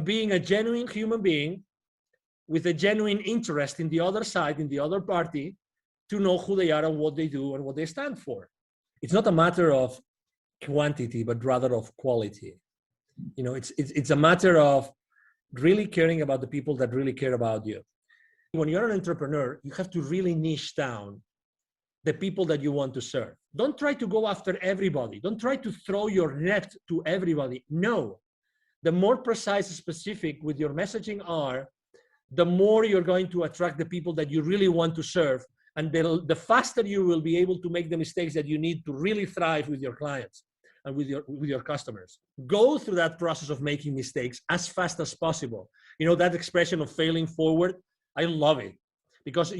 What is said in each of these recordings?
being a genuine human being with a genuine interest in the other side, in the other party, to know who they are and what they do and what they stand for. It's not a matter of quantity, but rather of quality. It's a matter of really caring about the people that really care about you. When you're an entrepreneur, you have to really niche down the people that you want to serve. Don't try to go after everybody. Don't try to throw your net to everybody. No. The more precise and specific with your messaging are, the more you're going to attract the people that you really want to serve. And the faster you will be able to make the mistakes that you need to really thrive with your clients and with your customers. Go through that process of making mistakes as fast as possible. That expression of failing forward, I love it. Because,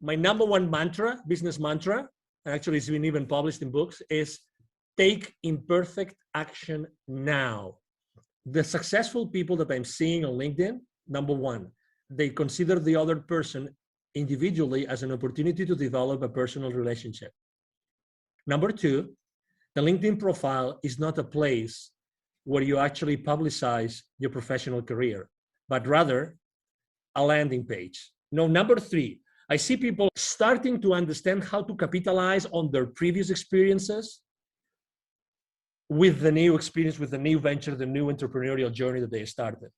my number one mantra, business mantra, and actually it's been even published in books, is take imperfect action now. The successful people that I'm seeing on LinkedIn, number one, they consider the other person individually as an opportunity to develop a personal relationship. Number two, the LinkedIn profile is not a place where you actually publicize your professional career, but rather a landing page. Number three, I see people starting to understand how to capitalize on their previous experiences with the new experience, with the new venture, the new entrepreneurial journey that they started.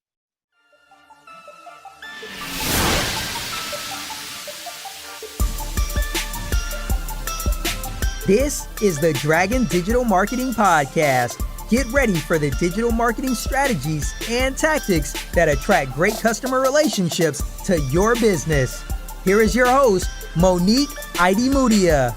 This is the Dragon Digital Marketing Podcast. Get ready for the digital marketing strategies and tactics that attract great customer relationships to your business. Here is your host, Monique Idimudia.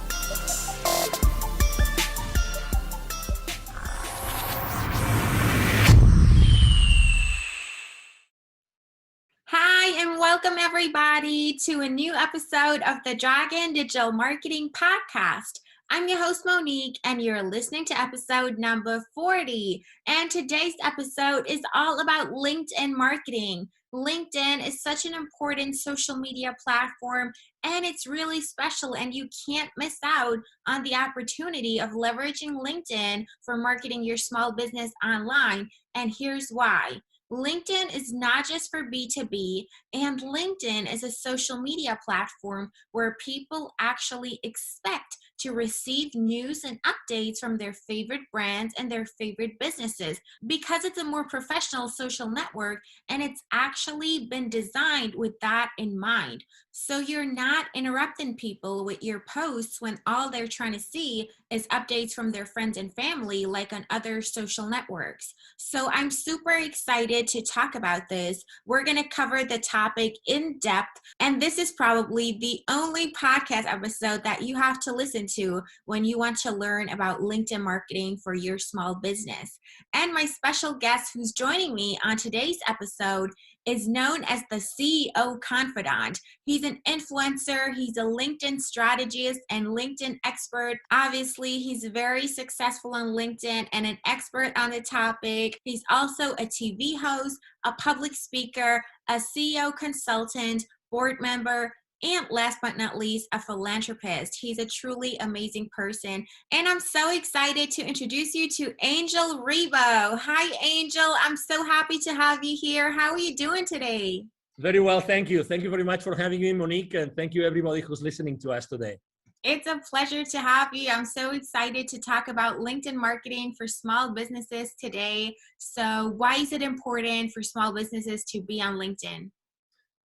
Hi, and welcome everybody to a new episode of the Dragon Digital Marketing Podcast. I'm your host, Monique, and you're listening to episode number 40. And today's episode is all about LinkedIn marketing. LinkedIn is such an important social media platform, and it's really special, and you can't miss out on the opportunity of leveraging LinkedIn for marketing your small business online. And here's why. LinkedIn is not just for B2B, and LinkedIn is a social media platform where people actually expect to receive news and updates from their favorite brands and their favorite businesses because it's a more professional social network, and it's actually been designed with that in mind. So you're not interrupting people with your posts when all they're trying to see is updates from their friends and family like on other social networks. So I'm super excited to talk about this. We're going to cover the topic in depth, and this is probably the only podcast episode that you have to listen to when you want to learn about LinkedIn marketing for your small business. And my special guest who's joining me on today's episode is known as the CEO Confidant. He's an influencer, he's a LinkedIn strategist and LinkedIn expert. Obviously, he's very successful on LinkedIn and an expert on the topic. He's also a TV host, a public speaker, a CEO consultant, board member, and last but not least, a philanthropist. He's a truly amazing person. And I'm so excited to introduce you to Angel Rebo. Hi, Angel. I'm so happy to have you here. How are you doing today? Very well, thank you. Thank you very much for having me, Monique, and thank you everybody who's listening to us today. It's a pleasure to have you. I'm so excited to talk about LinkedIn marketing for small businesses today. So why is it important for small businesses to be on LinkedIn?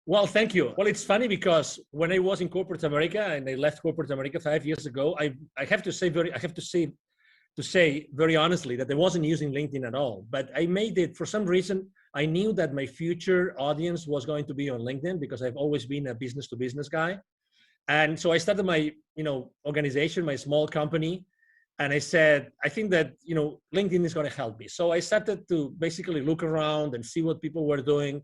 Well, thank you. Well, it's funny because when I was in corporate America and I left corporate America 5 years ago, I have to say very honestly that I wasn't using LinkedIn at all. But I made it for some reason. I knew that my future audience was going to be on LinkedIn because I've always been a business to business guy. And so I started my, organization, my small company. And I said, I think that, LinkedIn is going to help me. So I started to basically look around and see what people were doing.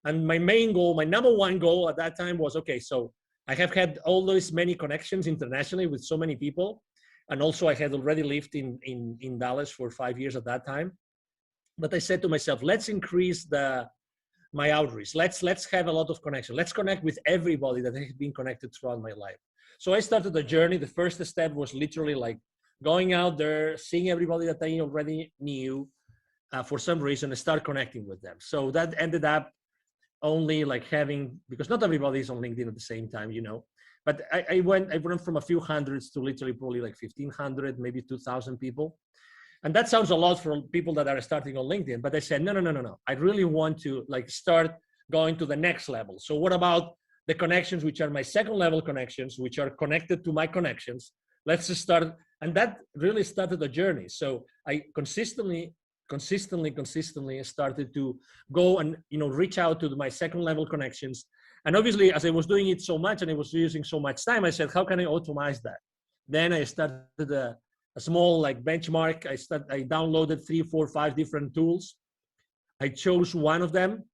And my main goal, my number one goal at that time was, okay, so I have had all those many connections internationally with so many people. And also I had already lived in Dallas for 5 years at that time. But I said to myself, let's increase my outreach. Let's have a lot of connection. Let's connect with everybody that has been connected throughout my life. So I started the journey. The first step was literally like going out there, seeing everybody that I already knew, for some reason, I started connecting with them. So that ended up only like having, because not everybody is on LinkedIn at the same time, but I went from a few hundreds to literally probably like 1,500, maybe 2,000 people. And that sounds a lot for people that are starting on LinkedIn, but I said, no. I really want to like start going to the next level. So what about the connections, which are my second level connections, which are connected to my connections? Let's just start. And that really started the journey. So I consistently started to go and, reach out to my second level connections. And obviously, as I was doing it so much and I was using so much time, I said, how can I automate that? Then I started a small like benchmark. I downloaded 3, 4, 5 different tools. I chose one of them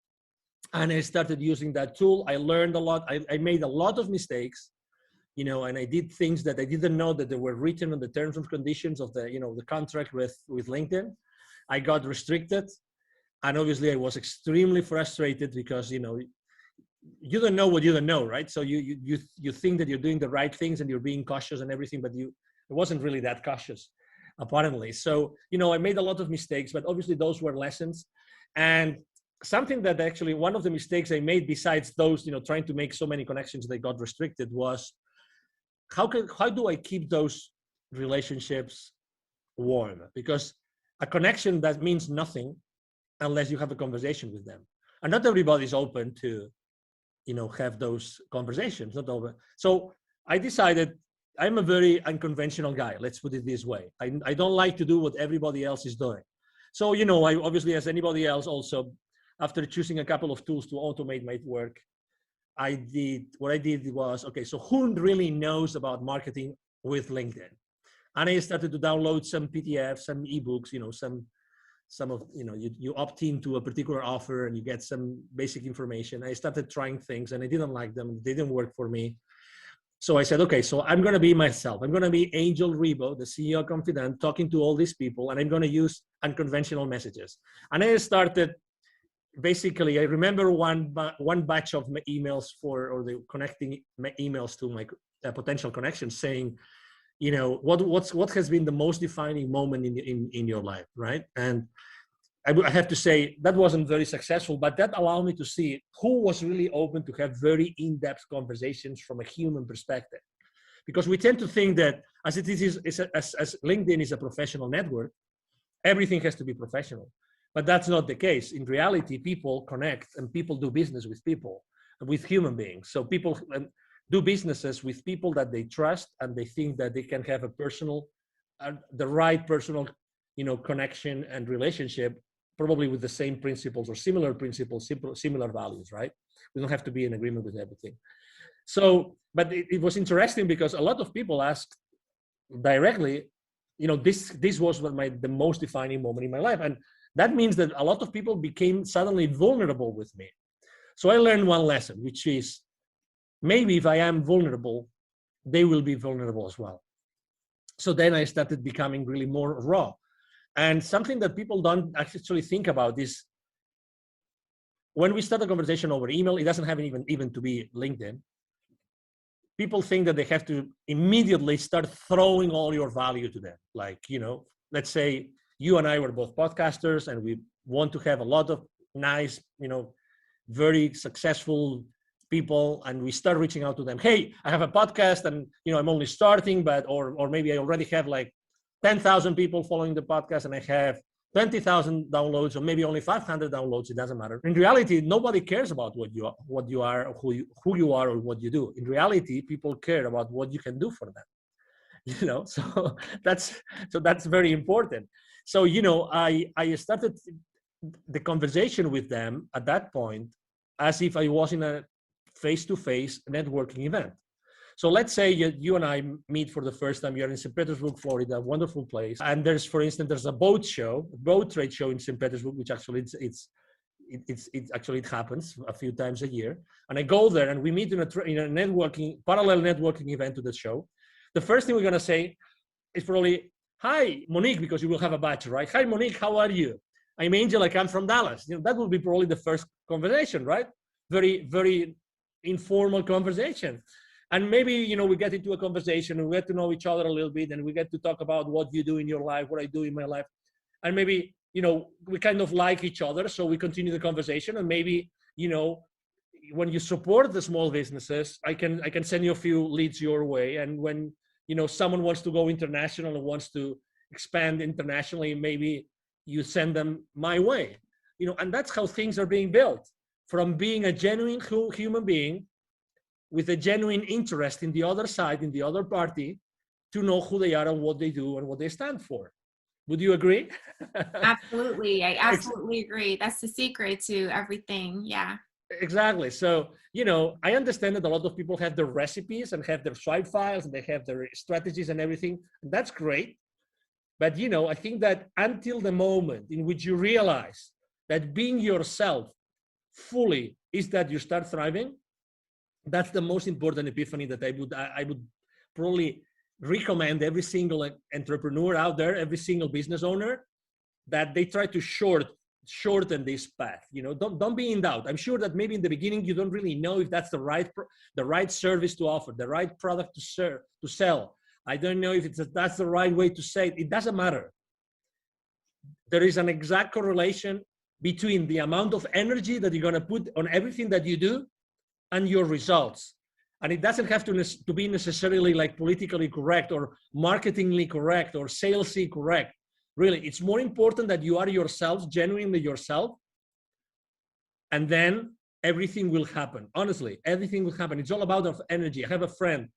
and I started using that tool. I learned a lot. I made a lot of mistakes, and I did things that I didn't know that they were written on the terms and conditions of the, the contract with LinkedIn. I got restricted. And obviously I was extremely frustrated because, you don't know what you don't know, right? So you think that you're doing the right things and you're being cautious and everything, but it wasn't really that cautious, apparently. So, I made a lot of mistakes, but obviously those were lessons. And something that actually, one of the mistakes I made besides those, trying to make so many connections that got restricted was, how do I keep those relationships warm? Because a connection that means nothing unless you have a conversation with them. And not everybody's open to, have those conversations, not over. So I decided I'm a very unconventional guy. Let's put it this way. I don't like to do what everybody else is doing. So, I obviously, as anybody else also, after choosing a couple of tools to automate my work, what I did was, okay, so who really knows about marketing with LinkedIn? And I started to download some PDFs, some ebooks, some of, you opt into a particular offer and you get some basic information. I started trying things and I didn't like them. They didn't work for me. So I said, okay, so I'm going to be myself. I'm going to be Angel Rebo, the CEO of Confidant, talking to all these people, and I'm going to use unconventional messages. And I started, basically, I remember one batch of my emails or the connecting emails to my potential connections saying, what has been the most defining moment in your life, right? And I have to say that wasn't very successful, but that allowed me to see who was really open to have very in-depth conversations from a human perspective. Because we tend to think that as LinkedIn is a professional network, everything has to be professional. But that's not the case. In reality, people connect and people do business with people, with human beings. So people do businesses with people that they trust and they think that they can have a personal, the right personal, connection and relationship, probably with the same principles or similar principles, similar values, right? We don't have to be in agreement with everything. So, but it was interesting because a lot of people asked directly, this was the most defining moment in my life. And that means that a lot of people became suddenly vulnerable with me. So I learned one lesson, which is maybe if I am vulnerable, they will be vulnerable as well. So then I started becoming really more raw. And something that people don't actually think about is when we start a conversation over email, it doesn't have even to be LinkedIn. People think that they have to immediately start throwing all your value to them. Like, let's say you and I were both podcasters and we want to have a lot of nice, very successful people, and we start reaching out to them. Hey, I have a podcast and, I'm only starting, but, or maybe I already have like 10,000 people following the podcast and I have 20,000 downloads or maybe only 500 downloads. It doesn't matter. In reality, nobody cares about what you are, or who you are or what you do. In reality, people care about what you can do for them. So that's very important. So, I started the conversation with them at that point as if I was in a face-to-face networking event. So let's say you and I meet for the first time. You're in St. Petersburg, Florida, a wonderful place. And there's a boat trade show in St. Petersburg, which actually it happens a few times a year. And I go there and we meet in a parallel networking event to the show. The first thing we're going to say is probably, hi, Monique, because you will have a badge, right? Hi, Monique, how are you? I'm Angel, I come from Dallas. That will be probably the first conversation, right? Very, very informal conversation. And maybe, we get into a conversation and we get to know each other a little bit and we get to talk about what you do in your life, what I do in my life. And maybe we kind of like each other, so we continue the conversation. And maybe, when you support the small businesses, I can send you a few leads your way. And when, someone wants to go international and wants to expand internationally, maybe you send them my way, and that's how things are being built, from being a genuine human being with a genuine interest in the other side, in the other party, to know who they are and what they do and what they stand for. Would you agree? Absolutely. I absolutely agree. That's the secret to everything. Yeah. Exactly. So, I understand that a lot of people have their recipes and have their swipe files and they have their strategies and everything. And that's great. But, I think that until the moment in which you realize that being yourself fully is that you start thriving, that's the most important epiphany that I would probably recommend every single entrepreneur out there, every single business owner, that they try to shorten this path. Don't be in doubt. I'm sure that maybe in the beginning you don't really know if that's the right service to offer, the right product to sell. I don't know if that's the right way to say it. It doesn't matter. There is an exact correlation between the amount of energy that you're going to put on everything that you do and your results. And it doesn't have to be necessarily like politically correct or marketingly correct or salesy correct. Really, it's more important that you are yourself, genuinely yourself, and then everything will happen. Honestly, everything will happen. It's all about energy. I have a friend.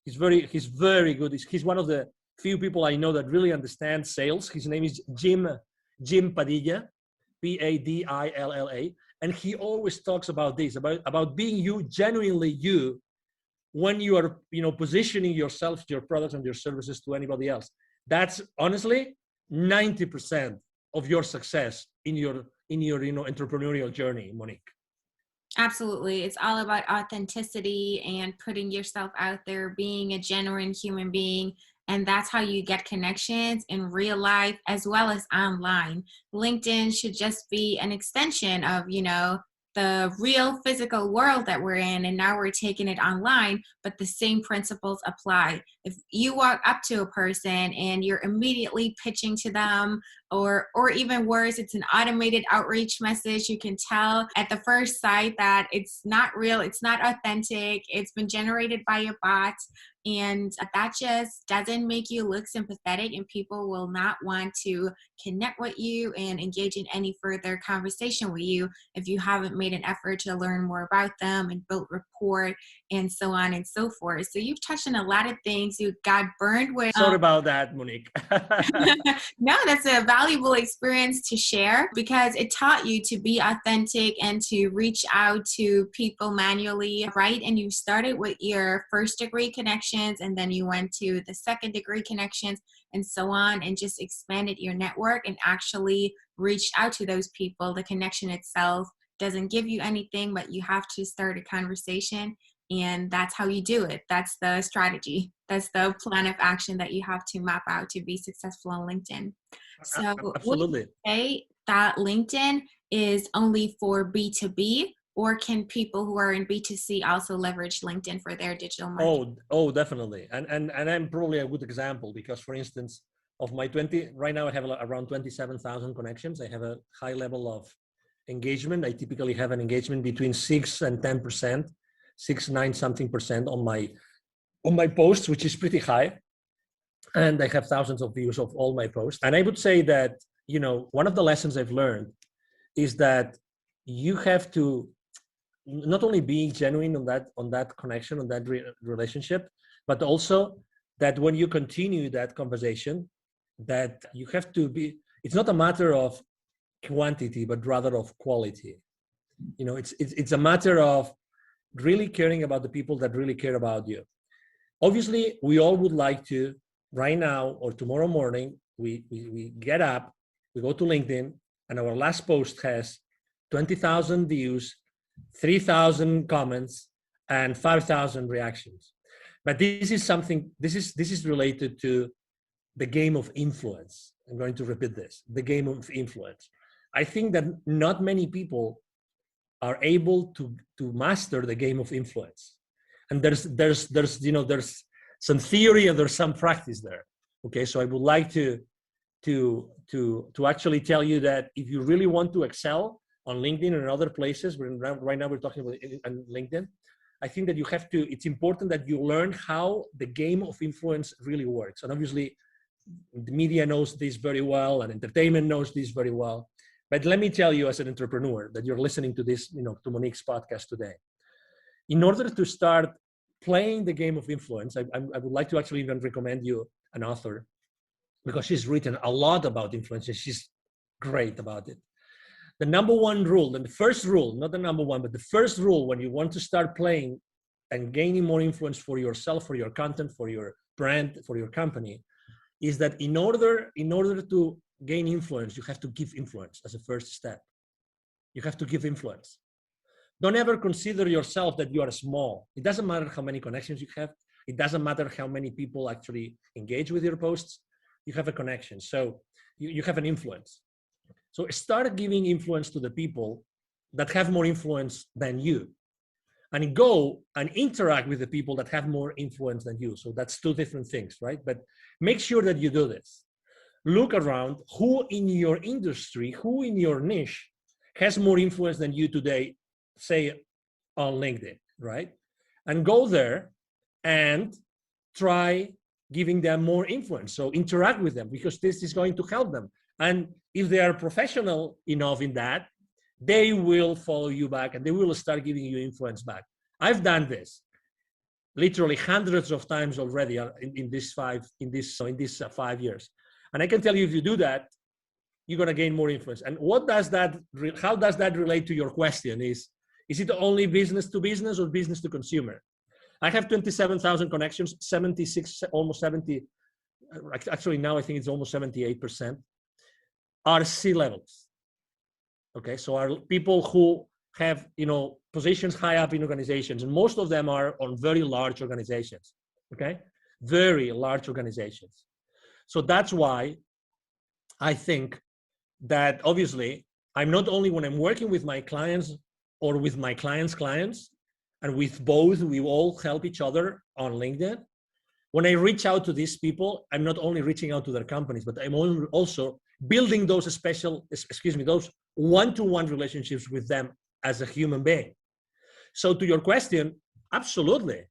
He's very good. He's one of the few people I know that really understand sales. His name is Jim Padilla, Padilla, and he always talks about this, about being you, genuinely you, when you are, positioning yourself, your products and your services to anybody else. That's honestly 90% of your success in your entrepreneurial journey, Monique. Absolutely. It's all about authenticity and putting yourself out there, being a genuine human being. And that's how you get connections in real life as well as online. LinkedIn should just be an extension of, the real physical world that we're in, and now we're taking it online, but the same principles apply. If you walk up to a person and you're immediately pitching to them, or even worse, it's an automated outreach message, you can tell at the first sight that it's not real, it's not authentic, it's been generated by a bot, and that just doesn't make you look sympathetic, and people will not want to connect with you and engage in any further conversation with you if you haven't made an effort to learn more about them and build rapport and so on and so forth. So you've touched on a lot of things. You got burned with. Sorry about that, Monique. No, that's a valuable experience to share because it taught you to be authentic and to reach out to people manually, right? And you started with your first degree connections, and then you went to the second degree connections and so on, and just expanded your network and actually reached out to those people. The connection itself doesn't give you anything, but you have to start a conversation, and that's how you do it. That's the strategy. That's the plan of action that you have to map out to be successful on LinkedIn. So absolutely. Would you say that LinkedIn is only for B2B, or can people who are in B2C also leverage LinkedIn for their digital marketing? Oh, definitely. And I'm probably a good example because, for instance, of my 20, right now I have around 27,000 connections. I have a high level of engagement. I typically have an engagement between 6 and 10%, 9 something percent on my posts, which is pretty high. And I have thousands of views of all my posts. And I would say that, one of the lessons I've learned is that you have to not only be genuine on that connection, on that relationship, but also that when you continue that conversation, that you have to be, it's not a matter of quantity, but rather of quality. It's a matter of really caring about the people that really care about you. Obviously, we all would like to, right now or tomorrow morning, we get up, we go to LinkedIn, and our last post has 20,000 views, 3,000 comments, and 5,000 reactions. But this is related to the game of influence. I'm going to repeat this, the game of influence. I think that not many people are able to master the game of influence. And there's some theory and there's some practice there. Okay, so I would like to to actually tell you that if you really want to excel on LinkedIn and other places, right now we're talking about on LinkedIn, I think that it's important that you learn how the game of influence really works. And obviously, the media knows this very well, and entertainment knows this very well. But let me tell you, as an entrepreneur, that you're listening to this, to Monique's podcast today. In order to start playing the game of influence, I would like to actually even recommend you an author, because she's written a lot about influence, and she's great about it. The number one rule, and the first rule, not the number one, but the first rule when you want to start playing and gaining more influence for yourself, for your content, for your brand, for your company, is that in order to gain influence, you have to give influence as a first step. You have to give influence. Don't ever consider yourself that you are small. It doesn't matter how many connections you have. It doesn't matter how many people actually engage with your posts. You have a connection. So you have an influence. So start giving influence to the people that have more influence than you, and go and interact with the people that have more influence than you. So that's two different things, right? But make sure that you do this. Look around who in your industry, who in your niche has more influence than you today, say on LinkedIn, right? And go there and try giving them more influence. So interact with them, because this is going to help them. And if they are professional enough in that, they will follow you back and they will start giving you influence back. I've done this literally hundreds of times already in these 5 years. And I can tell you, if you do that, you're going to gain more influence. And how does that relate to your question? Is it only business to business or business to consumer? I have 27,000 connections, 76, almost 70. Actually, now I think it's almost 78% are C-levels. Okay, so are people who have, positions high up in organizations, and most of them are on very large organizations. Okay, very large organizations. So that's why I think that obviously I'm not only, when I'm working with my clients or with my clients' clients, and with both, we all help each other on LinkedIn. When I reach out to these people, I'm not only reaching out to their companies, but I'm also building those those one-to-one relationships with them as a human being. So to your question, absolutely.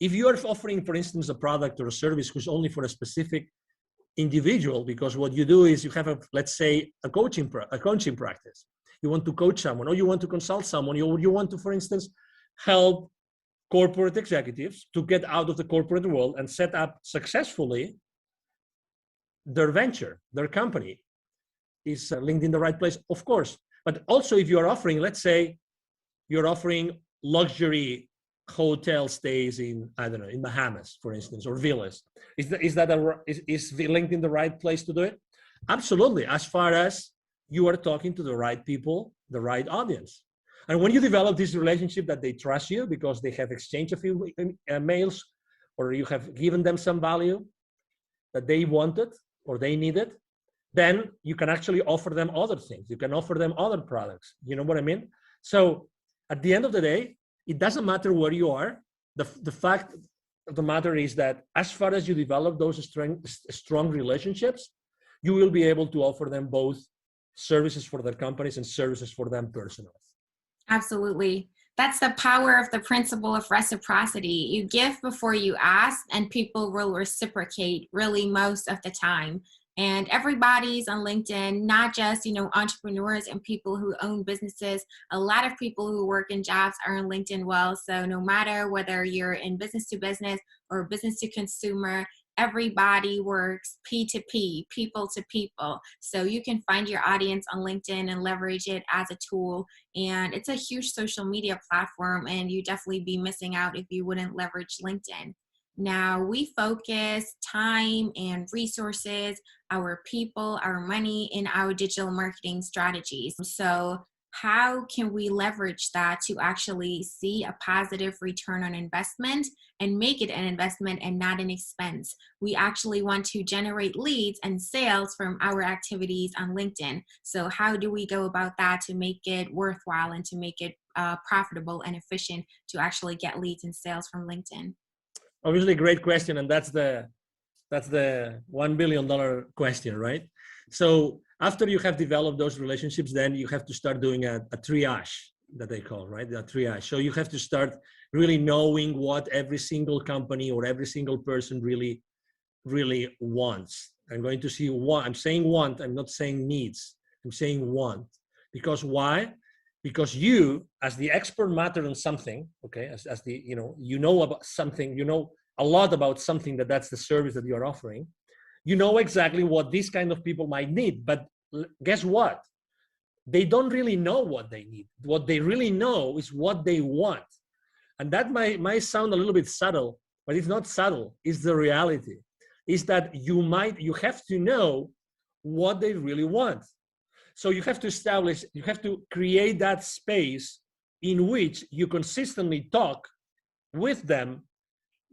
If you are offering, for instance, a product or a service who's only for a specific individual, because what you do is you have let's say a coaching practice. You want to coach someone, or you want to consult someone, you want to, for instance, help corporate executives to get out of the corporate world and set up successfully their venture, their company. Is LinkedIn the right place? Of course. But also, if you're offering, let's say you're offering luxury hotel stays in, I don't know, in Bahamas, for instance, or villas, is LinkedIn the right place to do it? Absolutely, as far as you are talking to the right people, the right audience. And when you develop this relationship that they trust you because they have exchanged a few mails, or you have given them some value that they wanted or they needed, then you can actually offer them other things. You can offer them other products. You know what I mean? So at the end of the day, it doesn't matter where you are. The fact of the matter is that as far as you develop those strong relationships, you will be able to offer them both services for their companies and services for them personally. Absolutely. That's the power of the principle of reciprocity. You give before you ask, and people will reciprocate really most of the time. And everybody's on LinkedIn, not just, entrepreneurs and people who own businesses. A lot of people who work in jobs are on LinkedIn well. So no matter whether you're in business to business or business to consumer, everybody works P2P, people to people. So you can find your audience on LinkedIn and leverage it as a tool. And it's a huge social media platform, and you definitely be missing out if you wouldn't leverage LinkedIn. Now, we focus time and resources, our people, our money in our digital marketing strategies. So how can we leverage that to actually see a positive return on investment and make it an investment and not an expense? We actually want to generate leads and sales from our activities on LinkedIn. So how do we go about that to make it worthwhile and to make it profitable and efficient to actually get leads and sales from LinkedIn? Obviously, great question. And that's the That's the $1 billion question, right? So after you have developed those relationships, then you have to start doing a triage that they call, right? The triage. So you have to start really knowing what every single company or every single person really wants. I'm going to see what I'm saying want, I'm not saying needs. I'm saying want. Because why? Because you, as the expert matter on something, okay, as the, you know about something, you know a lot about something that's the service that you're offering, you know exactly what these kind of people might need. But guess what? They don't really know what they need. What they really know is what they want. And that might sound a little bit subtle, but it's not subtle. It's the reality. Is that you have to know what they really want. So you have to create that space in which you consistently talk with them,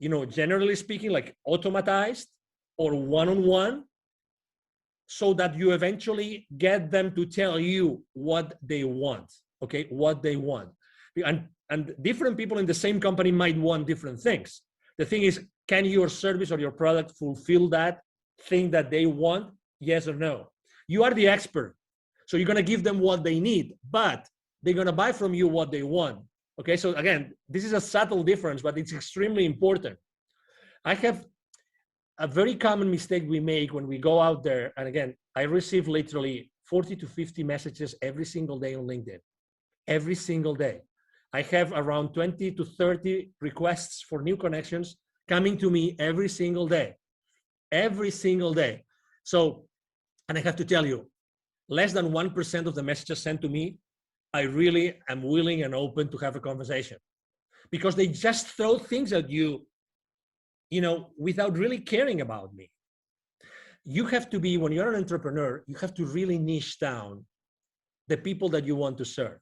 generally speaking, like automatized or one-on-one, so that you eventually get them to tell you what they want, okay, what they want. And different people in the same company might want different things. The thing is, can your service or your product fulfill that thing that they want? Yes or no? You are the expert. So you're going to give them what they need, but they're going to buy from you what they want. Okay, so again, this is a subtle difference, but it's extremely important. I have a very common mistake we make when we go out there. And again, I receive literally 40 to 50 messages every single day on LinkedIn, every single day. I have around 20 to 30 requests for new connections coming to me every single day. So, and I have to tell you, less than 1% of the messages sent to me, I really am willing and open to have a conversation, because they just throw things at you, without really caring about me. You have to be, when you're an entrepreneur, you have to really niche down the people that you want to serve.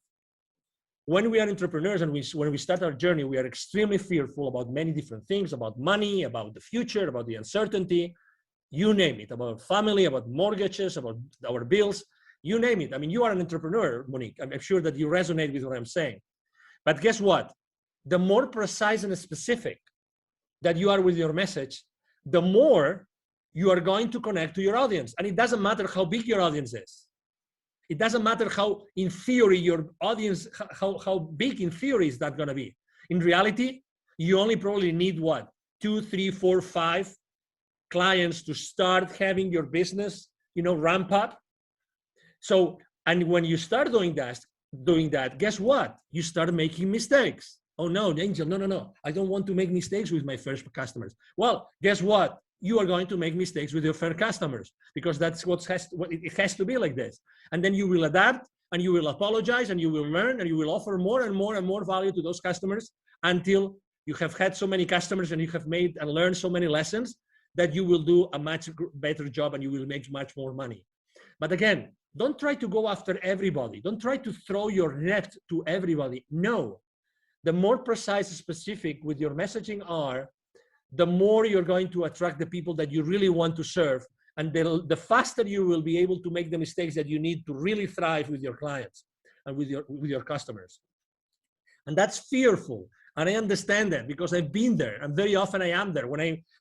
When we are entrepreneurs and when we start our journey, we are extremely fearful about many different things, about money, about the future, about the uncertainty, you name it, about family, about mortgages, about our bills, you name it. I mean, you are an entrepreneur, Monique. I'm sure that you resonate with what I'm saying. But guess what? The more precise and specific that you are with your message, the more you are going to connect to your audience. And it doesn't matter how big your audience is. It doesn't matter how, in theory, your audience, how big in theory is that going to be. In reality, you only probably need what? 2, 3, 4, 5 clients to start having your business, ramp up. So, and when you start doing that, guess what? You start making mistakes. Oh no, Angel, no. I don't want to make mistakes with my first customers. Well, guess what? You are going to make mistakes with your first customers, because that's it has to be like this. And then you will adapt, and you will apologize, and you will learn, and you will offer more and more and more value to those customers until you have had so many customers and you have made and learned so many lessons that you will do a much better job and you will make much more money. But again, don't try to go after everybody. Don't try to throw your net to everybody. No. The more precise and specific with your messaging are, the more you're going to attract the people that you really want to serve. And the faster you will be able to make the mistakes that you need to really thrive with your clients and with your customers. And that's fearful. And I understand that, because I've been there, and very often I am there.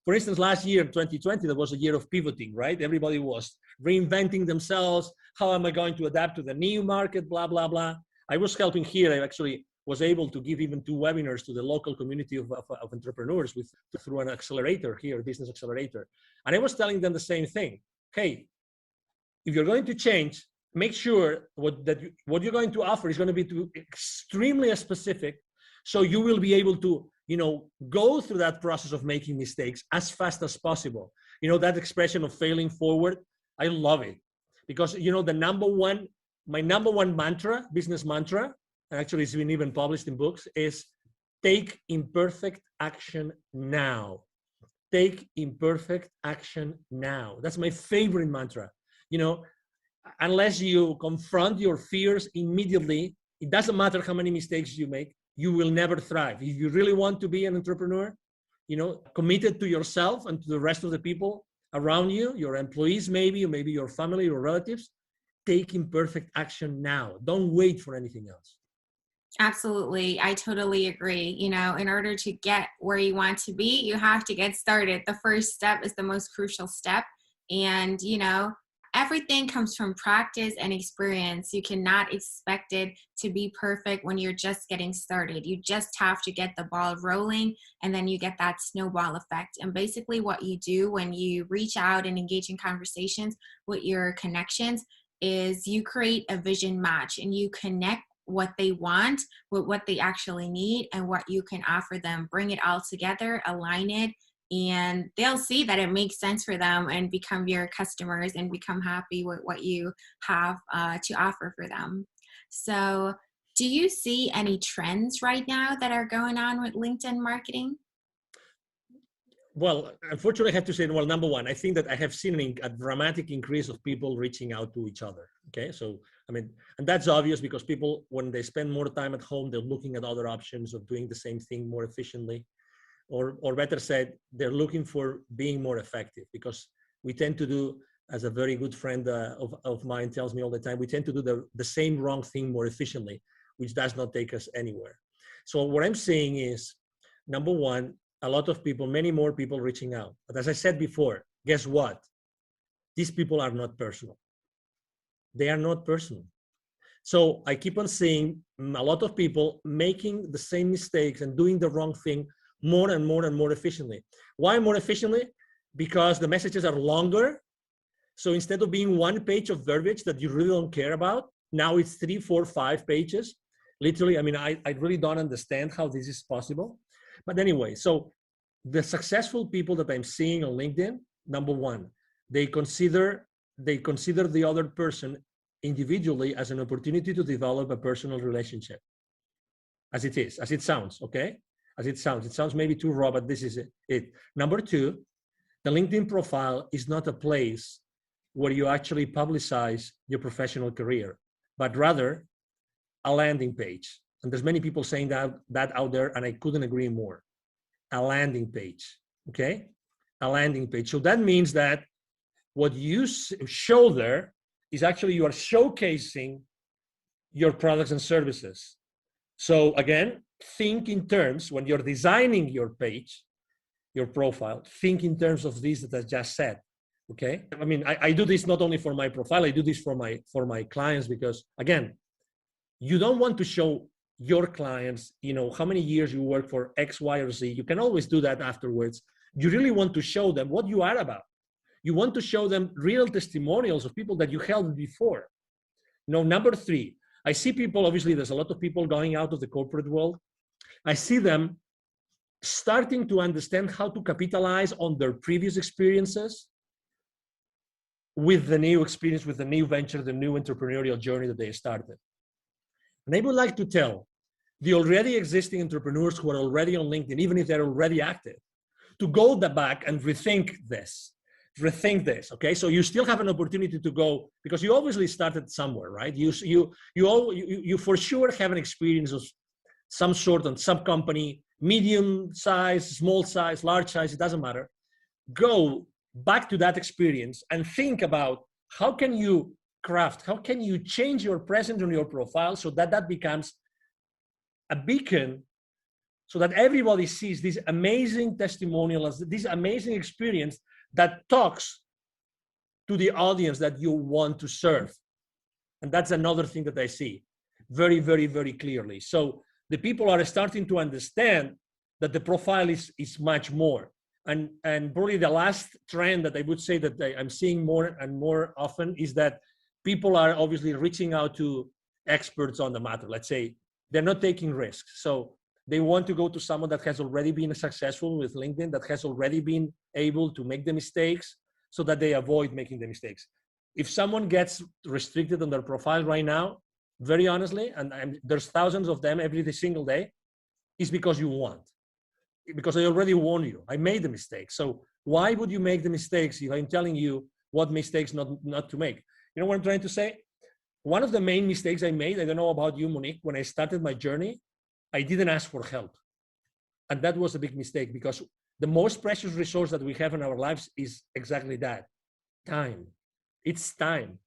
For instance, last year, 2020, that was a year of pivoting, right? Everybody was reinventing themselves. How am I going to adapt to the new market, blah, blah, blah. I was helping here. I actually was able to give even 2 webinars to the local community of entrepreneurs through an accelerator here, business accelerator. And I was telling them the same thing. Hey, if you're going to change, make sure what you're going to offer is going to be extremely specific, so you will be able to, go through that process of making mistakes as fast as possible. That expression of failing forward, I love it, because, my number one mantra, business mantra, and actually it's been even published in books, is take imperfect action now. Take imperfect action now. That's my favorite mantra. Unless you confront your fears immediately, it doesn't matter how many mistakes you make, you will never thrive. If you really want to be an entrepreneur, committed to yourself and to the rest of the people around you, your employees maybe, or maybe your family or relatives, take imperfect action now. Don't wait for anything else. Absolutely. I totally agree. You know, in order to get where you want to be, you have to get started. The first step is the most crucial step. And, you know, everything comes from practice and experience. You cannot expect it to be perfect when you're just getting started. You just have to get the ball rolling, and then you get that snowball effect. And basically, what you do when you reach out and engage in conversations with your connections is you create a vision match, and you connect what they want with what they actually need and what you can offer them. Bring it all together, align it, and they'll see that it makes sense for them and become your customers and become happy with what you have to offer for them. So, do you see any trends right now that are going on with LinkedIn marketing? Well, unfortunately, I have to say, well, number one, I think that I have seen a dramatic increase of people reaching out to each other. Okay. So, I mean, and that's obvious because people, when they spend more time at home, they're looking at other options of doing the same thing more efficiently, or better said, they're looking for being more effective, because we tend to do, as a very good friend of mine tells me all the time, we tend to do the same wrong thing more efficiently, which does not take us anywhere. So what I'm saying is, number one, a lot of people, many more people reaching out. But as I said before, guess what? These people are not personal. They are not personal. So I keep on seeing a lot of people making the same mistakes and doing the wrong thing more and more and more efficiently. Why more efficiently? Because the messages are longer. So instead of being one page of verbiage that you really don't care about, now it's 3, 4, 5 pages. Literally, I mean, I really don't understand how this is possible. But anyway, so the successful people that I'm seeing on LinkedIn, number one, they consider the other person individually as an opportunity to develop a personal relationship. As it sounds, okay? As it sounds maybe too raw, but this is it. Number two, the LinkedIn profile is not a place where you actually publicize your professional career, but rather a landing page. And there's many people saying that out there, and I couldn't agree more. A landing page, okay? A landing page. So that means that what you show there is actually you are showcasing your products and services. So again, think in terms, when you're designing your page, your profile, think in terms of this that I just said, okay? I mean, I do this not only for my profile, I do this for my clients, because again, you don't want to show your clients, you know, how many years you work for X, Y, or Z. You can always do that afterwards. You really want to show them what you are about. You want to show them real testimonials of people that you helped before. Now, number three, I see people, obviously, there's a lot of people going out of the corporate world. I see them starting to understand how to capitalize on their previous experiences with the new experience, with the new venture, the new entrepreneurial journey that they started. And I would like to tell the already existing entrepreneurs who are already on LinkedIn, even if they're already active, to go back and rethink this, okay? So you still have an opportunity to go, because you obviously started somewhere, right? You for sure have an experience of some sort on some company, medium size, small size, large size, it doesn't matter. Go back to that experience and think about how can you change your presence on your profile so that becomes a beacon, so that everybody sees this amazing testimonial, this amazing experience that talks to the audience that you want to serve. And that's another thing that I see very, very, very clearly. So the people are starting to understand that the profile is much more. And probably the last trend that I would say that I'm seeing more and more often is that people are obviously reaching out to experts on the matter. Let's say they're not taking risks. So they want to go to someone that has already been successful with LinkedIn, that has already been able to make the mistakes so that they avoid making the mistakes. If someone gets restricted on their profile right now, very honestly, and there's thousands of them every single day, is because you want. Because I already warned you. I made the mistake. So why would you make the mistakes if I'm telling you what mistakes not to make? You know what I'm trying to say? One of the main mistakes I made, I don't know about you, Monique, when I started my journey, I didn't ask for help. And that was a big mistake, because the most precious resource that we have in our lives is exactly that, time. It's time.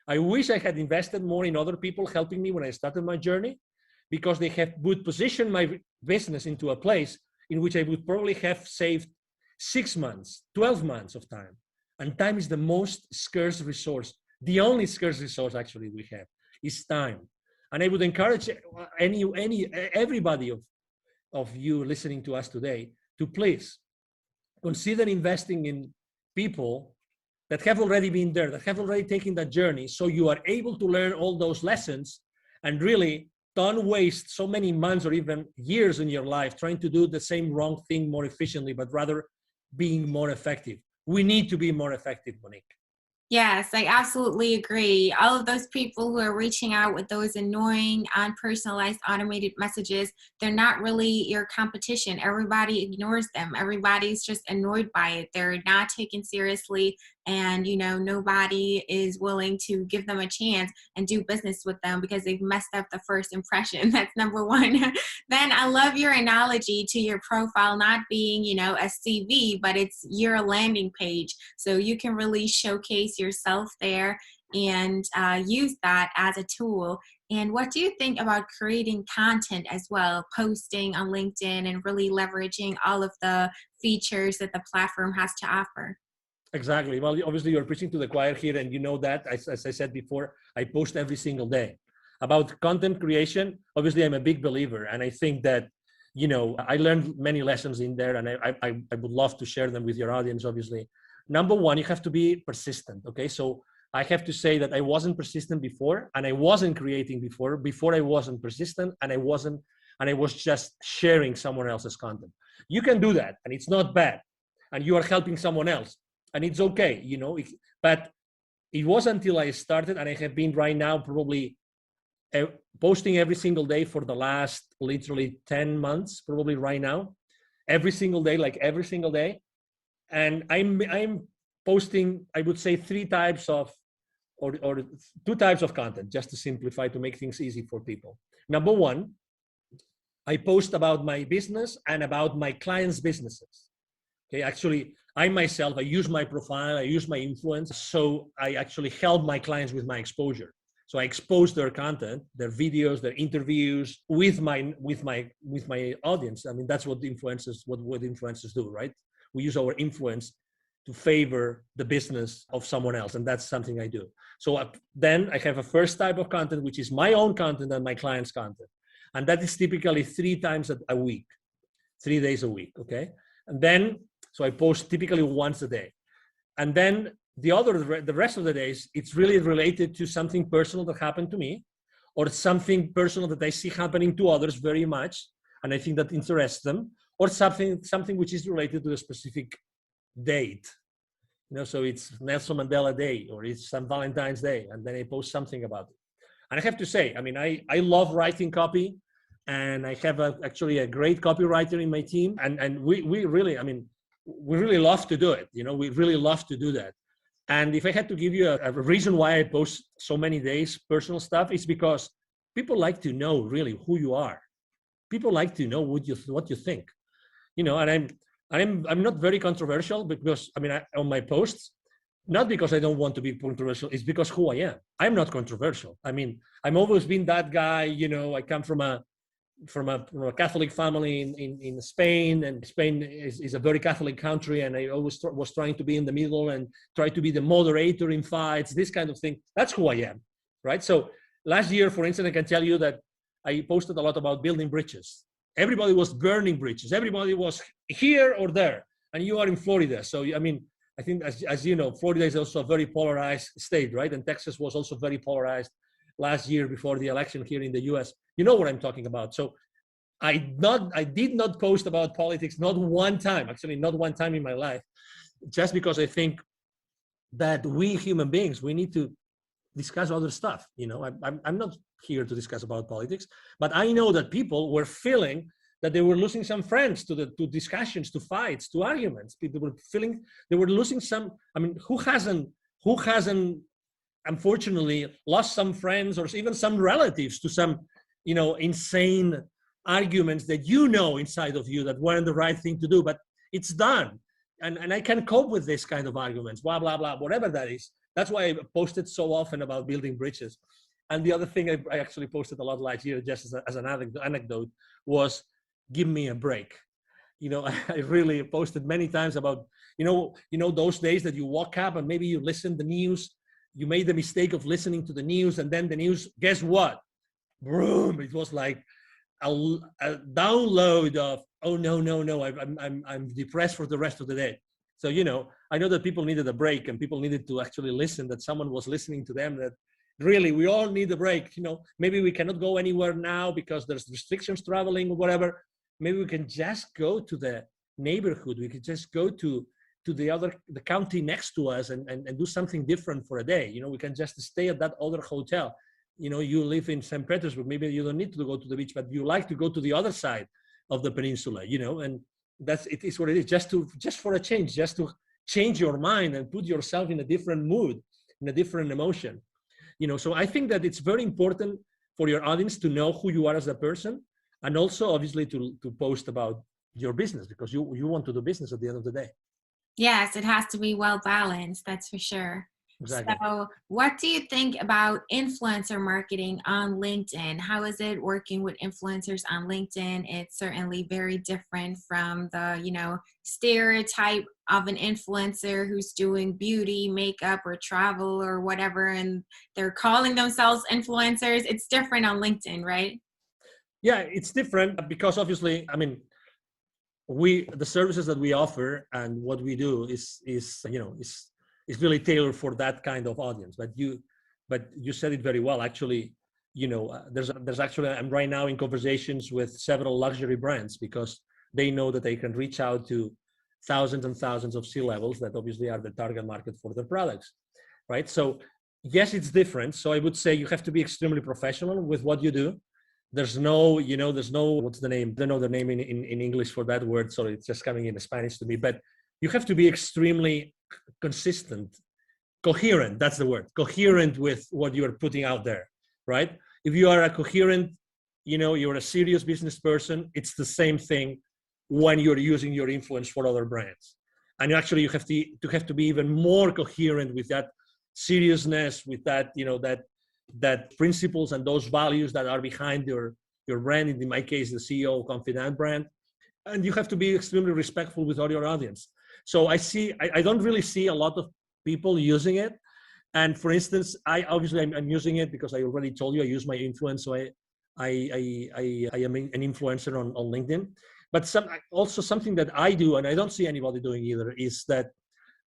I wish I had invested more in other people helping me when I started my journey, because they would position my business into a place in which I would probably have saved 6 months, 12 months of time. And time is the most scarce resource. The only scarce resource actually we have is time. And I would encourage everybody of you listening to us today to please consider investing in people that have already been there, that have already taken that journey, so you are able to learn all those lessons and really don't waste so many months or even years in your life trying to do the same wrong thing more efficiently, but rather being more effective. We need to be more effective, Monique. Yes, I absolutely agree. All of those people who are reaching out with those annoying, unpersonalized, automated messages, they're not really your competition. Everybody ignores them. Everybody's just annoyed by it. They're not taken seriously. And, nobody is willing to give them a chance and do business with them because they've messed up the first impression. That's number one. Then I love your analogy to your profile not being, a CV, but it's your landing page. So you can really showcase yourself there and use that as a tool. And what do you think about creating content as well, posting on LinkedIn and really leveraging all of the features that the platform has to offer? Exactly. Well, obviously you're preaching to the choir here, and you know that, as I said before, I post every single day. About content creation, obviously I'm a big believer, and I think that, I learned many lessons in there, and I would love to share them with your audience, obviously. Number one, you have to be persistent, okay? So I have to say that I wasn't persistent before, and I wasn't creating before I wasn't persistent, and I was just sharing someone else's content. You can do that, and it's not bad, and you are helping someone else. And it's okay, but it was until I started, and I have been right now probably posting every single day for the last literally 10 months, probably right now, every single day. And I'm posting, I would say, three types of, or two types of content, just to simplify, to make things easy for people. Number one, I post about my business and about my clients' businesses. Okay, actually, I myself, I use my profile, I use my influence, so I actually help my clients with my exposure. So I expose their content, their videos, their interviews with my audience. I mean, that's what influencers do, right? We use our influence to favor the business of someone else, and that's something I do. So then I have a first type of content, which is my own content and my clients' content, and that is typically 3 times a week, 3 days a week. Okay, and then. So I post typically once a day. And then the rest of the days, it's really related to something personal that happened to me, or something personal that I see happening to others very much, and I think that interests them, or something which is related to a specific date. So it's Nelson Mandela Day, or it's St. Valentine's Day, and then I post something about it. And I have to say, I mean, I love writing copy, and I have actually a great copywriter in my team, and we really, I mean, we really love to do it. We really love to do that. And if I had to give you a reason why I post so many days personal stuff, it's because people like to know really who you are. People like to know what you think. And I'm not very controversial, because on my posts, not because I don't want to be controversial, it's because who I am. I'm not controversial. I mean, I've always been that guy. I come from a Catholic family in Spain, and Spain is a very Catholic country, and I always was trying to be in the middle and try to be the moderator in fights, this kind of thing. That's who I am, right? So last year, for instance, I can tell you that I posted a lot about building bridges. Everybody was burning bridges. Everybody was here or there, and you are in Florida. So, I mean, I think, as you know, Florida is also a very polarized state, right? And Texas was also very polarized last year before the election here in the US. You know what I'm talking about. So I did not post about politics, not one time, actually not one time in my life, just because I think that we human beings, we need to discuss other stuff. I'm not here to discuss about politics, but I know that people were feeling that they were losing some friends to discussions, to fights, to arguments. People were feeling they were losing some. I mean, who hasn't unfortunately lost some friends or even some relatives to some insane arguments that inside of you that weren't the right thing to do, but it's done. And I can cope with this kind of arguments, blah, blah, blah, whatever that is. That's why I posted so often about building bridges. And the other thing I actually posted a lot last year, just as an anecdote, was give me a break. I really posted many times about, those days that you woke up and maybe you listened to the news, you made the mistake of listening to the news, and then the news, guess what? Boom! It was like a download of, oh no, I'm depressed for the rest of the day. So I know that people needed a break, and people needed to actually listen, that someone was listening to them, that really we all need a break. Maybe we cannot go anywhere now because there's restrictions traveling or whatever. Maybe we can just go to the neighborhood. We could just go to the county next to us and do something different for a day. We can just stay at that other hotel. You live in St. Petersburg, maybe you don't need to go to the beach, but you like to go to the other side of the peninsula, and it is what it is, just for a change, just to change your mind and put yourself in a different mood, in a different emotion. So I think that it's very important for your audience to know who you are as a person, and also obviously to post about your business, because you want to do business at the end of the day. Yes, it has to be well balanced, that's for sure. Exactly. So what do you think about influencer marketing on LinkedIn? How is it working with influencers on LinkedIn? It's certainly very different from the, stereotype of an influencer who's doing beauty, makeup, or travel or whatever, and they're calling themselves influencers. It's different on LinkedIn, right? Yeah, it's different because obviously, the services that we offer and what we do is really tailored for that kind of audience. But you said it very well. Actually, there's actually, I'm right now in conversations with several luxury brands because they know that they can reach out to thousands and thousands of C-levels that obviously are the target market for their products, right? So yes, it's different. So I would say you have to be extremely professional with what you do. There's no, what's the name? I don't know the name in English for that word, so it's just coming in Spanish to me. But you have to be extremely consistent, coherent, that's the word, coherent with what you're putting out there, right? If you are a coherent, you're a serious business person, it's the same thing when you're using your influence for other brands. And actually you have to be even more coherent with that seriousness, with that, that principles and those values that are behind your brand, in my case, the CEO of Confidant brand. And you have to be extremely respectful with all your audience. So I don't really see a lot of people using it. And for instance, I'm using it because I already told you I use my influence. So I am an influencer on LinkedIn. But something that I do, and I don't see anybody doing either, is that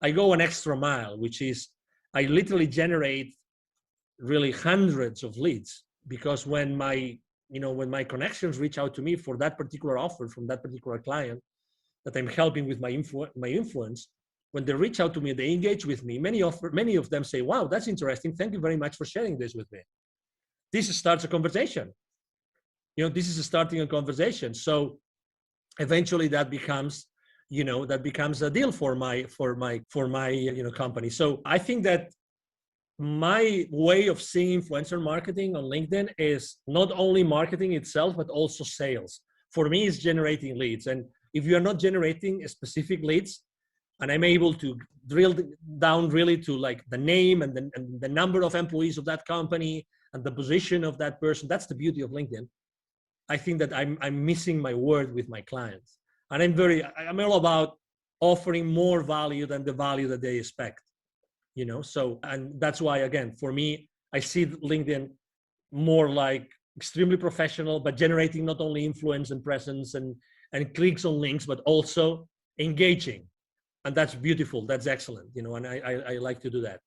I go an extra mile, which is I literally generate really hundreds of leads, because when my connections reach out to me for that particular offer from that particular client that I'm helping with my influence, when they reach out to me, they engage with me. Many of them say, "Wow, that's interesting. Thank you very much for sharing this with me." This starts a conversation. This is starting a conversation. So eventually that becomes a deal for my company. So I think that my way of seeing influencer marketing on LinkedIn is not only marketing itself, but also sales. For me, it's generating leads. And if you are not generating specific leads, and I'm able to drill down really to like the name and the number of employees of that company and the position of that person, that's the beauty of LinkedIn. I think that I'm missing my word with my clients. And I'm all about offering more value than the value that they expect. So, and that's why, again, for me, I see LinkedIn more like extremely professional, but generating not only influence and presence and clicks on links, but also engaging. And that's beautiful. That's excellent. And I like to do that.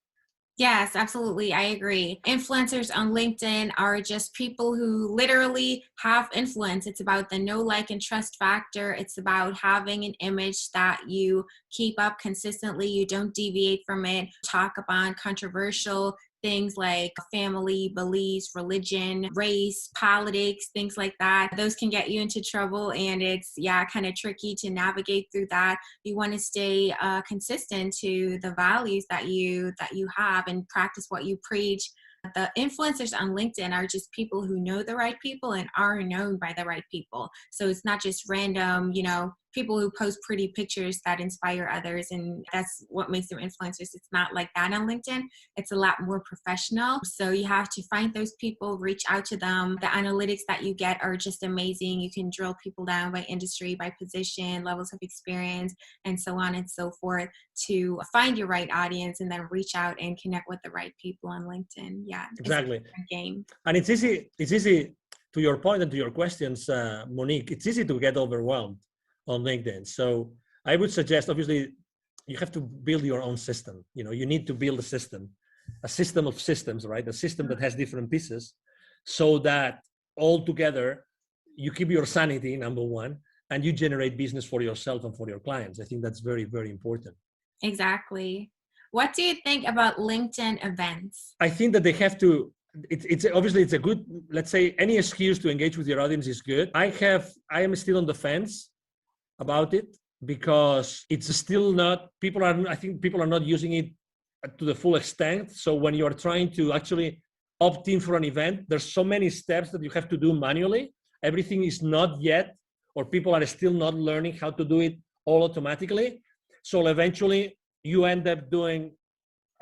Yes, absolutely. I agree. Influencers on LinkedIn are just people who literally have influence. It's about the know, like, and trust factor. It's about having an image that you keep up consistently. You don't deviate from it. Talk about controversial things like family, beliefs, religion, race, politics, things like that. Those can get you into trouble, and it's kind of tricky to navigate through that. You want to stay consistent to the values that you have and practice what you preach. The influencers on LinkedIn are just people who know the right people and are known by the right people. So it's not just random, people who post pretty pictures that inspire others, and that's what makes them influencers. It's not like that on LinkedIn. It's a lot more professional. So you have to find those people, reach out to them. The analytics that you get are just amazing. You can drill people down by industry, by position, levels of experience, and so on and so forth to find your right audience and then reach out and connect with the right people on LinkedIn. Yeah, exactly. It's a different game. And it's easy to your point and to your questions, Monique, it's easy to get overwhelmed on LinkedIn. So I would suggest, obviously, you have to build your own system. You need to build a system of systems, right? A system that has different pieces so that all together you keep your sanity, number one, and you generate business for yourself and for your clients. I think that's very, very important. Exactly. What do you think about LinkedIn events? I think that they have to, it's obviously it's a good, let's say any excuse to engage with your audience is good. I am still on the fence about it because it's still not, I think people are not using it to the full extent. So when you are trying to actually opt in for an event, there's so many steps that you have to do manually. Everything is not yet, or people are still not learning how to do it all automatically. So eventually you end up doing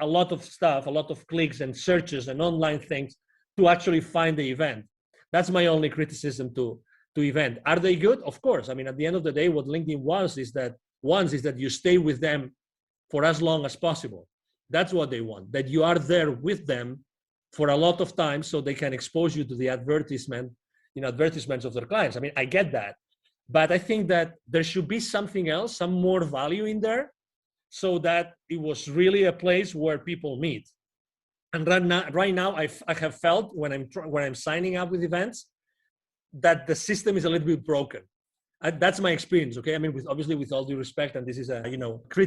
a lot of stuff, a lot of clicks and searches and online things to actually find the event. That's my only criticism to event. Are they good? Of course. I mean, at the end of the day, what LinkedIn wants is that you stay with them for as long as possible. That's what they want, that you are there with them for a lot of time so they can expose you to the advertisements of their clients. I mean, I get that. But I think that there should be something else, some more value in there, so that it was really a place where people meet. And right now I have felt when I'm signing up with events that the system is a little bit broken. That's my experience. Okay, I mean, with all due respect, and this is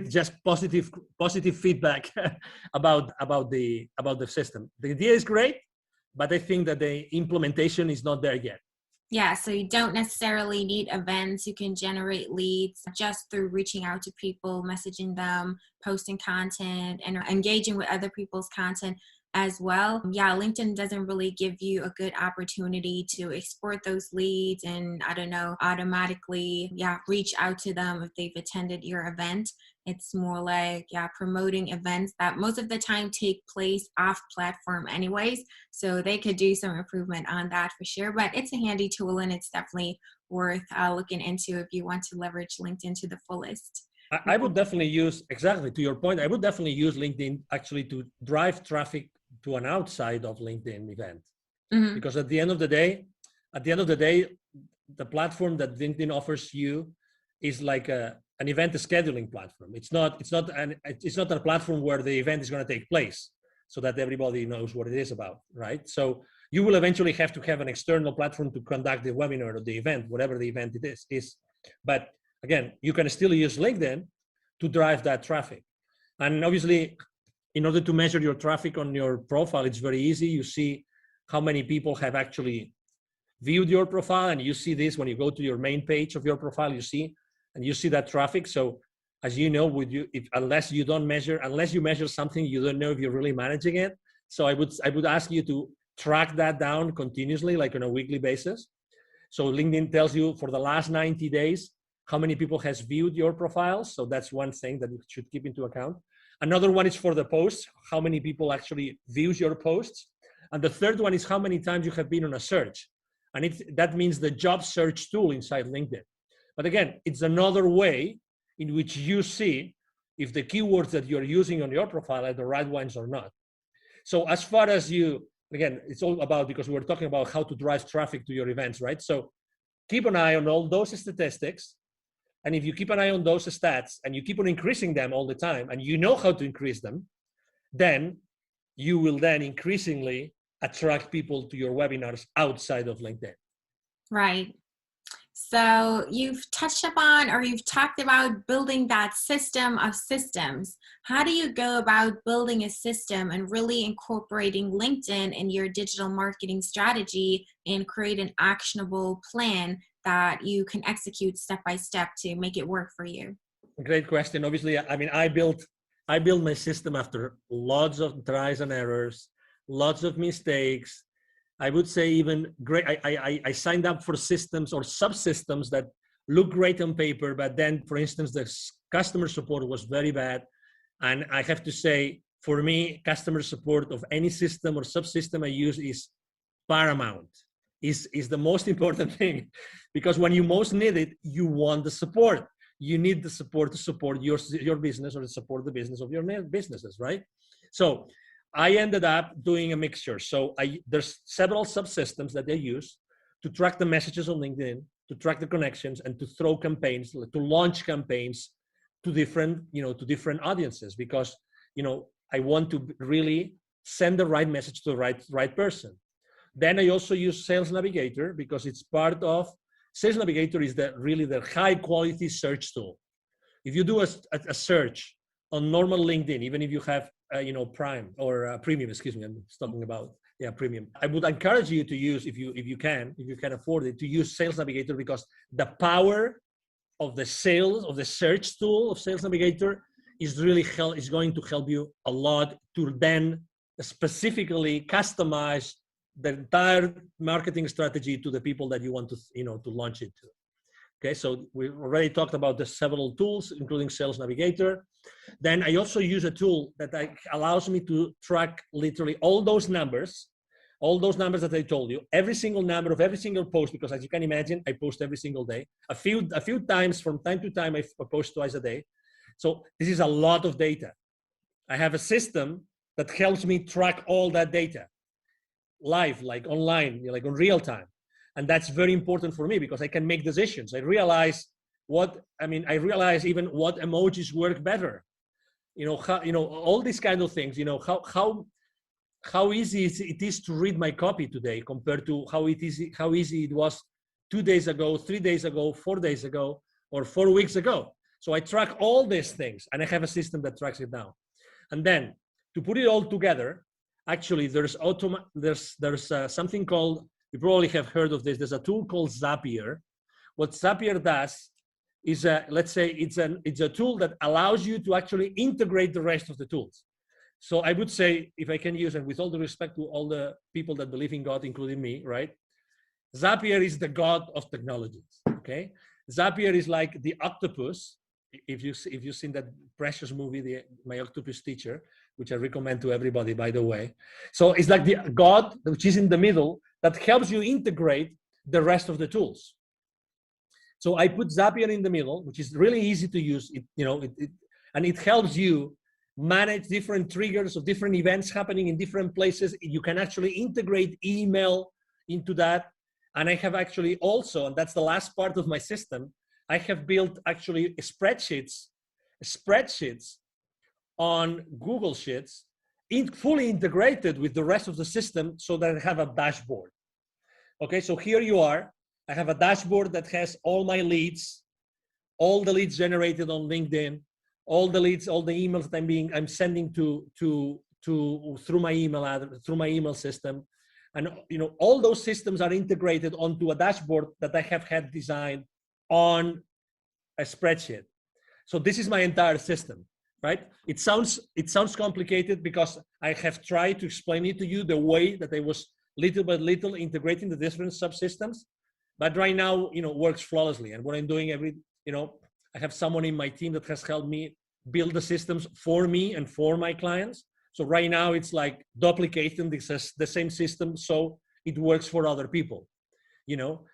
just positive feedback about the system. The idea is great, but I think that the implementation is not there yet. Yeah, so you don't necessarily need events. You can generate leads just through reaching out to people, messaging them, posting content, and engaging with other people's content as well. Yeah, LinkedIn doesn't really give you a good opportunity to export those leads and, automatically, reach out to them if they've attended your event. It's more like, promoting events that most of the time take place off platform anyways. So they could do some improvement on that for sure. But it's a handy tool and it's definitely worth looking into if you want to leverage LinkedIn to the fullest. I would definitely use, exactly to your point, I would definitely use LinkedIn actually to drive traffic to an outside of LinkedIn event. Mm-hmm. Because at the end of the day, the platform that LinkedIn offers you is like an event scheduling platform. It's not a platform where the event is going to take place so that everybody knows what it is about, right? So you will eventually have to have an external platform to conduct the webinar or the event, whatever the event it is. But again, you can still use LinkedIn to drive that traffic. And obviously, in order to measure your traffic on your profile, it's very easy. You see how many people have actually viewed your profile, and you see this when you go to your main page of your profile, you see that traffic. So as you know, unless you measure something, you don't know if you're really managing it. So I would ask you to track that down continuously, like on a weekly basis. So LinkedIn tells you for the last 90 days, how many people has viewed your profiles. So that's one thing that you should keep into account. Another one is for the posts, how many people actually views your posts. And the third one is how many times you have been on a search. And that means the job search tool inside LinkedIn. But again, it's another way in which you see if the keywords that you're using on your profile are the right ones or not. So as far as again, it's all about, because we're talking about how to drive traffic to your events, right? So keep an eye on all those statistics. And if you keep an eye on those stats and you keep on increasing them all the time, and you know how to increase them, then you will then increasingly attract people to your webinars outside of LinkedIn. Right. So you've touched upon, or you've talked about building that system of systems. How do you go about building a system and really incorporating LinkedIn in your digital marketing strategy and create an actionable plan that you can execute step by step to make it work for you? Great question. Obviously, I mean, I built my system after lots of tries and errors, lots of mistakes. I would say even great. I signed up for systems or subsystems that look great on paper, but then, for instance, the customer support was very bad. And I have to say, for me, customer support of any system or subsystem I use is paramount, is the most important thing, because when you most need it, you want the support. You need the support to support your business or to support the business of your businesses, right? So I ended up doing a mixture. So there's several subsystems that I use to track the messages on LinkedIn, to track the connections, and to throw campaigns, to launch campaigns to different audiences, because I want to really send the right message to the right person. Then I also use Sales Navigator, because it's part of Sales Navigator is really the high quality search tool. If you do a search on normal LinkedIn, even if you have Prime or Premium, excuse me, I'm talking about Premium. I would encourage you to use, if you can afford it, to use Sales Navigator, because the power of the search tool of Sales Navigator is going to help you a lot to then specifically customize the entire marketing strategy to the people that you want to launch it to. Okay, so we already talked about the several tools, including Sales Navigator. Then I also use a tool that allows me to track literally all those numbers that I told you, every single number of every single post, because as you can imagine, I post every single day. A few times from time to time, I post twice a day. So this is a lot of data. I have a system that helps me track all that data live, like online, like on real time. And that's very important for me, because I can make decisions. I realize even what emojis work better. All these kind of things, how easy it is to read my copy today compared to how easy it was 2 days ago, 3 days ago, 4 days ago, or 4 weeks ago. So I track all these things, and I have a system that tracks it down. And then to put it all together, actually, there's something called, you probably have heard of this. There's a tool called Zapier. What Zapier does is, let's say it's a tool that allows you to actually integrate the rest of the tools. So I would say, if I can use, and with all the respect to all the people that believe in God, including me, right? Zapier is the God of technologies, okay? Zapier is like the octopus. If you've seen that precious movie, My Octopus Teacher, which I recommend to everybody, by the way. So it's like the God, which is in the middle, that helps you integrate the rest of the tools. So I put Zapier in the middle, which is really easy to use. And it helps you manage different triggers of different events happening in different places. You can actually integrate email into that. And I have actually also, and that's the last part of my system, I have built actually spreadsheets on Google Sheets, fully integrated with the rest of the system, so that I have a dashboard. Okay, so here you are. I have a dashboard that has all my leads, all the leads generated on LinkedIn, all the leads, all the emails that I'm sending through my email system. And all those systems are integrated onto a dashboard that I have had designed on a spreadsheet. So this is my entire system, right? It sounds complicated, because I have tried to explain it to you the way that I was little by little integrating the different subsystems, but right now, works flawlessly. And what I'm doing I have someone in my team that has helped me build the systems for me and for my clients. So right now it's like duplicating the same system, so it works for other people.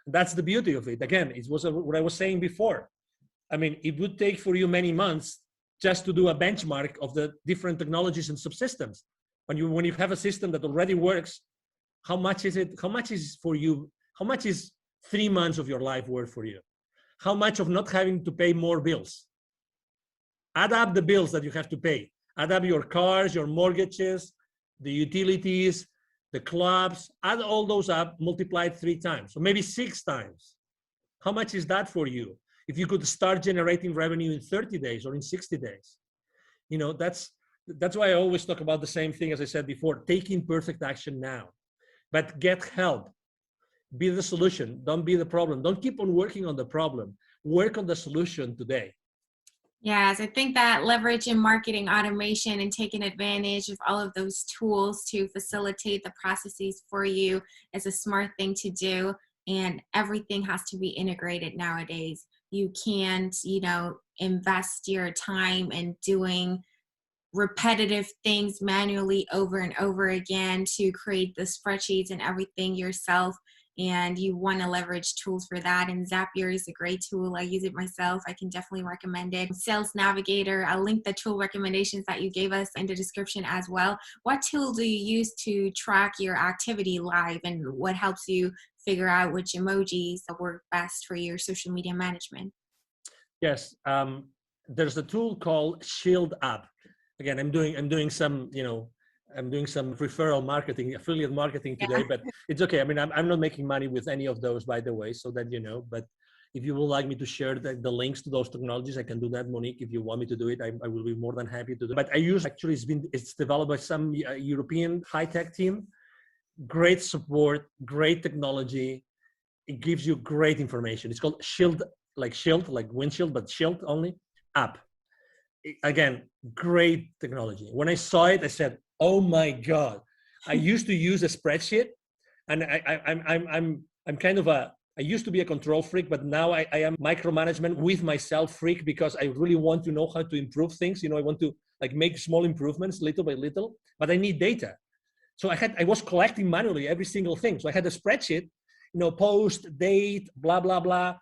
That's the beauty of it. Again, it was what I was saying before. I mean, it would take for you many months just to do a benchmark of the different technologies and subsystems. When you have a system that already works, how much is it? How much is for you? How much is 3 months of your life worth for you? How much of not having to pay more bills? Add up the bills that you have to pay. Add up your cars, your mortgages, the utilities, the clubs, add all those up, multiply it 3 times, or maybe 6 times. How much is that for you? If you could start generating revenue in 30 days or in 60 days, that's why I always talk about the same thing as I said before, taking perfect action now, but get help. Be the solution. Don't be the problem. Don't keep on working on the problem. Work on the solution today. Yes, I think that leveraging marketing automation and taking advantage of all of those tools to facilitate the processes for you is a smart thing to do. And everything has to be integrated nowadays. you can't, invest your time in doing repetitive things manually over and over again to create the spreadsheets and everything yourself. And you want to leverage tools for that. And Zapier is a great tool. I use it myself. I can definitely recommend it. Sales Navigator, I'll link the tool recommendations that you gave us in the description as well. What tool do you use to track your activity live, and what helps you figure out which emojis work best for your social media management? Yes, there's a tool called Shield App. Again, I'm doing some, I'm doing some referral marketing, affiliate marketing today, but it's okay. I mean, I'm not making money with any of those, by the way, so that you know. But if you would like me to share the links to those technologies, I can do that, Monique. If you want me to do it, I will be more than happy to do it. But I use, actually, it's developed by some European high-tech team. Great support, great technology. It gives you great information. It's called Shield, like windshield, but Shield only app. Again, great technology. When I saw it, I said, "Oh my God!" I used to use a spreadsheet, and I'm kind of I used to be a control freak, but now I am micromanagement with myself freak, because I really want to know how to improve things. I want to make small improvements little by little, but I need data. So I was collecting manually every single thing. So I had a spreadsheet, post, date, blah, blah, blah,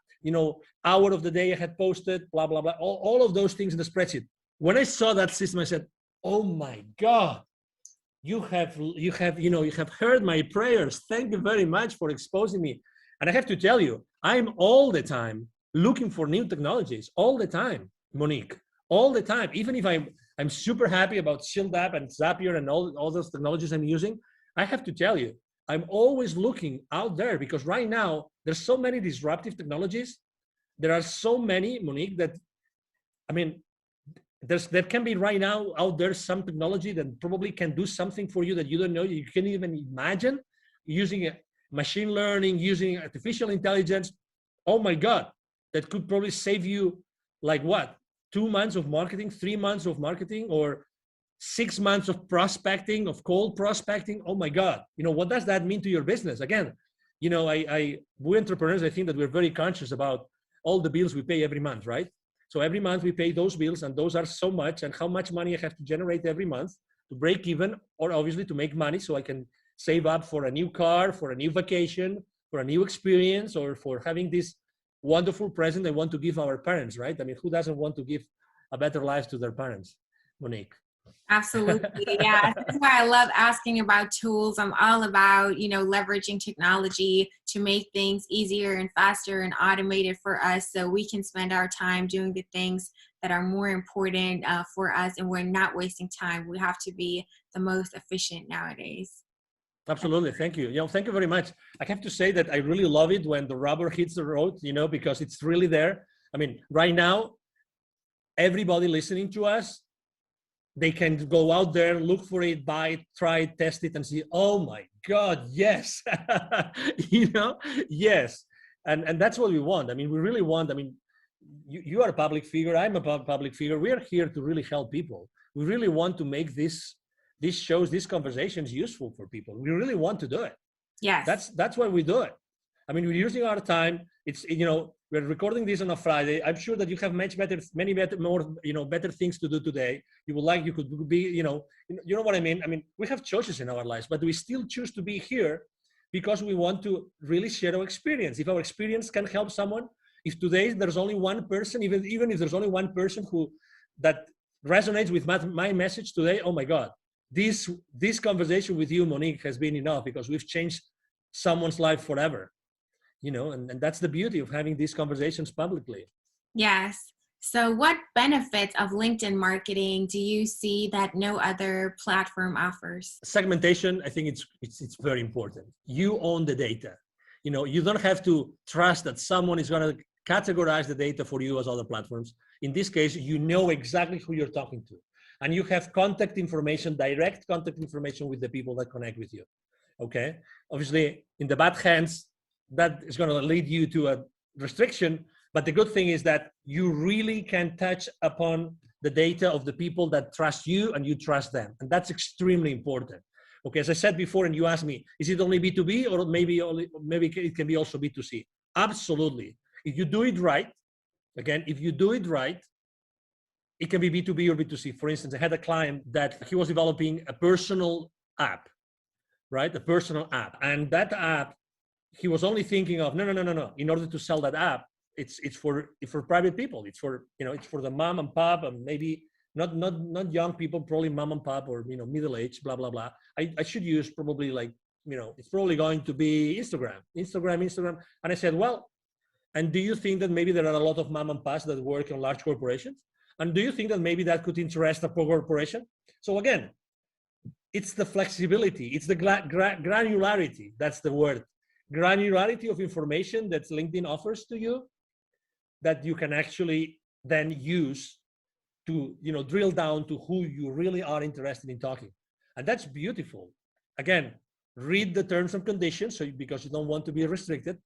hour of the day I had posted, blah, blah, blah, all of those things in the spreadsheet. When I saw that system, I said, "Oh my God, you have heard my prayers. Thank you very much for exposing me." And I have to tell you, I'm all the time looking for new technologies, all the time, Monique, all the time. Even if I'm super happy about Shield App and Zapier and all those technologies I'm using, I have to tell you, I'm always looking out there, because right now there's so many disruptive technologies. There are so many, Monique, that, I mean, there can be right now out there some technology that probably can do something for you that you don't know, you can't even imagine, using machine learning, using artificial intelligence. Oh my God, that could probably save you 2 months of marketing, 3 months of marketing, or 6 months of prospecting, of cold prospecting. Oh my God, what does that mean to your business? Again, we entrepreneurs, I think that we're very conscious about all the bills we pay every month, right? So every month we pay those bills, and those are so much, and how much money I have to generate every month to break even, or obviously to make money so I can save up for a new car, for a new vacation, for a new experience, or for having this wonderful present I want to give our parents, right? I mean, who doesn't want to give a better life to their parents, Monique? Absolutely. Yeah. That's why I love asking about tools. I'm all about, leveraging technology to make things easier and faster and automated for us, so we can spend our time doing the things that are more important for us, and we're not wasting time. We have to be the most efficient nowadays. Absolutely. Thank you. Thank you very much. I have to say that I really love it when the rubber hits the road, because it's really there. I mean, right now, everybody listening to us, they can go out there, look for it, buy it, try it, test it, and see, oh my God, yes. Yes. And that's what we want. I mean, we really want, you are a public figure, I'm a public figure. We are here to really help people. We really want to make these shows, these conversations useful for people. We really want to do it. Yes. That's why we do it. I mean, we're using our time. It's, we're recording this on a Friday. I'm sure that you have many better things to do today. You could be, you know what I mean? I mean, we have choices in our lives, but we still choose to be here because we want to really share our experience. If our experience can help someone, if today there's only one person, even if there's only one person that resonates with my message today, oh my God, this conversation with you, Monique, has been enough, because we've changed someone's life forever. And that's the beauty of having these conversations publicly. Yes. So what benefits of LinkedIn marketing do you see that no other platform offers? Segmentation, I think it's very important. You own the data. You don't have to trust that someone is going to categorize the data for you as other platforms. In this case, you know exactly who you're talking to. And you have contact information, direct contact information with the people that connect with you. Okay? Obviously, in the bad hands, that is going to lead you to a restriction. But the good thing is that you really can touch upon the data of the people that trust you and you trust them. And that's extremely important. Okay, as I said before, and you asked me, is it only B2B or maybe it can be also B2C? Absolutely. If you do it right, Again, if you do it right, it can be B2B or B2C. For instance, I had a client that he was developing a personal app, right? A personal app. And that app, he was only thinking of, no. In order to sell that app, it's for private people. It's for, it's for the mom and pop, and maybe not young people, probably mom and pop, or, middle age, blah, blah, blah. I should use probably like, it's probably going to be Instagram. And I said, well, and do you think that maybe there are a lot of mom and pops that work in large corporations? And do you think that maybe that could interest a corporation? So again, it's the flexibility, it's the granularity, that's the word. Granularity of information that LinkedIn offers to you that you can actually then use to, drill down to who you really are interested in talking. And that's beautiful. Again, read the terms and conditions, because you don't want to be restricted.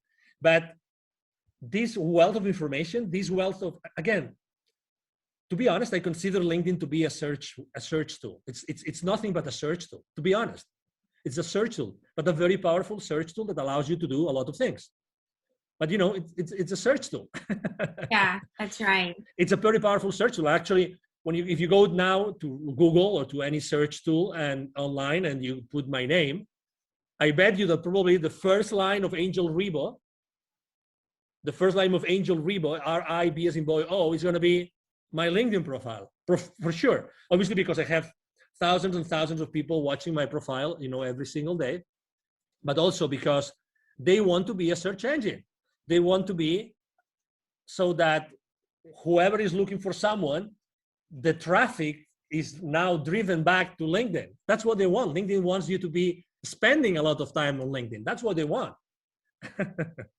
But this wealth of information, again, to be honest, I consider LinkedIn to be a search tool. It's nothing but a search tool, to be honest. It's a search tool, but a very powerful search tool that allows you to do a lot of things. But it's a search tool. Yeah, that's right. It's a very powerful search tool. Actually, if you go now to Google or to any search tool and online and you put my name, I bet you that probably the first line of Angel Rebo, R-I-B as in boy, O, is going to be my LinkedIn profile, for sure. Obviously, because I have thousands and thousands of people watching my profile, every single day, but also because they want to be a search engine. They want to be so that whoever is looking for someone, the traffic is now driven back to LinkedIn. That's what they want. LinkedIn wants you to be spending a lot of time on LinkedIn. That's what they want.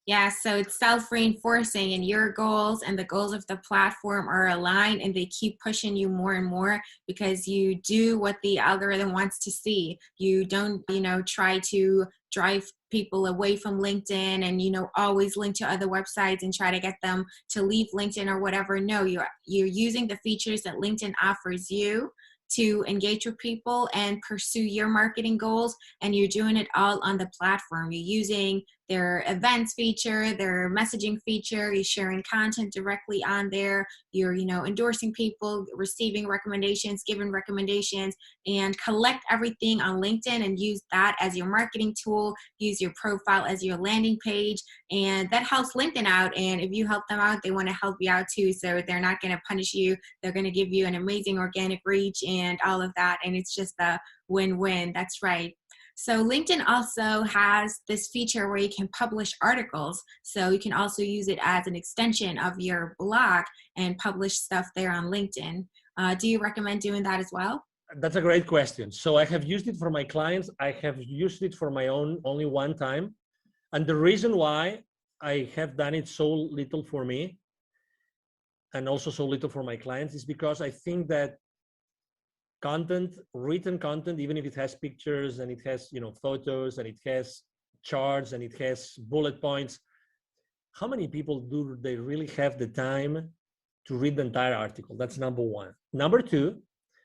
Yeah, so it's self-reinforcing, and your goals and the goals of the platform are aligned, and they keep pushing you more and more because you do what the algorithm wants to see. You don't, try to drive people away from LinkedIn and, always link to other websites and try to get them to leave LinkedIn or whatever. No, you're using the features that LinkedIn offers you to engage with people and pursue your marketing goals, and you're doing it all on the platform. You're using their events feature, their messaging feature, you're sharing content directly on there, you're endorsing people, receiving recommendations, giving recommendations, and collect everything on LinkedIn and use that as your marketing tool, use your profile as your landing page, and that helps LinkedIn out. And if you help them out, they want to help you out too, so they're not going to punish you, they're going to give you an amazing organic reach and all of that, and it's just a win-win. That's right. So LinkedIn also has this feature where you can publish articles. So you can also use it as an extension of your blog and publish stuff there on LinkedIn. Do you recommend doing that as well? That's a great question. So I have used it for my clients. I have used it for my own only one time. And the reason why I have done it so little for me and also so little for my clients is because I think that written content, even if it has pictures and it has, photos and it has charts and it has bullet points, how many people do they really have the time to read the entire article? That's number one. Number two,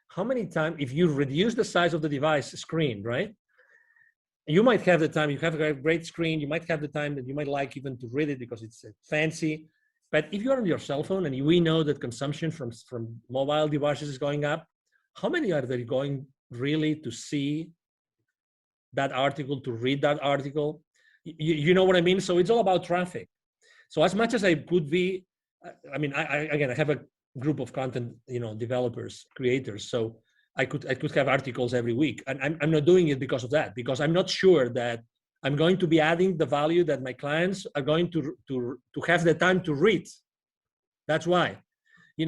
how many times, if you reduce the size of the device screen, right? You might have the time, you have a great screen, you might have the time that you might like even to read it because it's fancy. But if you're on your cell phone and we know that consumption from mobile devices is going up, how many are they going really to see that article, to read that article? You know what I mean? So it's all about traffic. So as much as I could be, I have a group of content, developers, creators. So I could have articles every week, and I'm not doing it because of that, because I'm not sure that I'm going to be adding the value that my clients are going to have the time to read. That's why.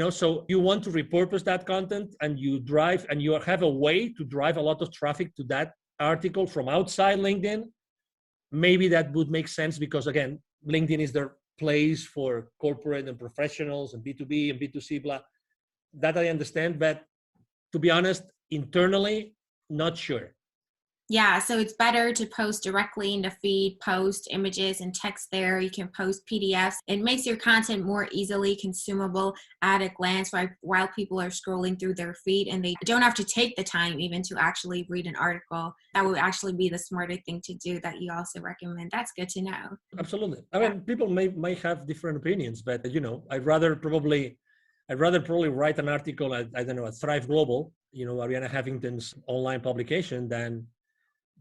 So you want to repurpose that content and you have a way to drive a lot of traffic to that article from outside LinkedIn. Maybe that would make sense because, again, LinkedIn is their place for corporate and professionals and B2B and B2C, blah. That I understand, but to be honest, internally, not sure. Yeah, so it's better to post directly in the feed, post images and text there. You can post PDFs. It makes your content more easily consumable at a glance while people are scrolling through their feed, and they don't have to take the time even to actually read an article. That would actually be the smarter thing to do that you also recommend. That's good to know. Absolutely. I mean, people may have different opinions, but I'd rather probably write an article at, I don't know, at Thrive Global, Ariana Huffington's online publication than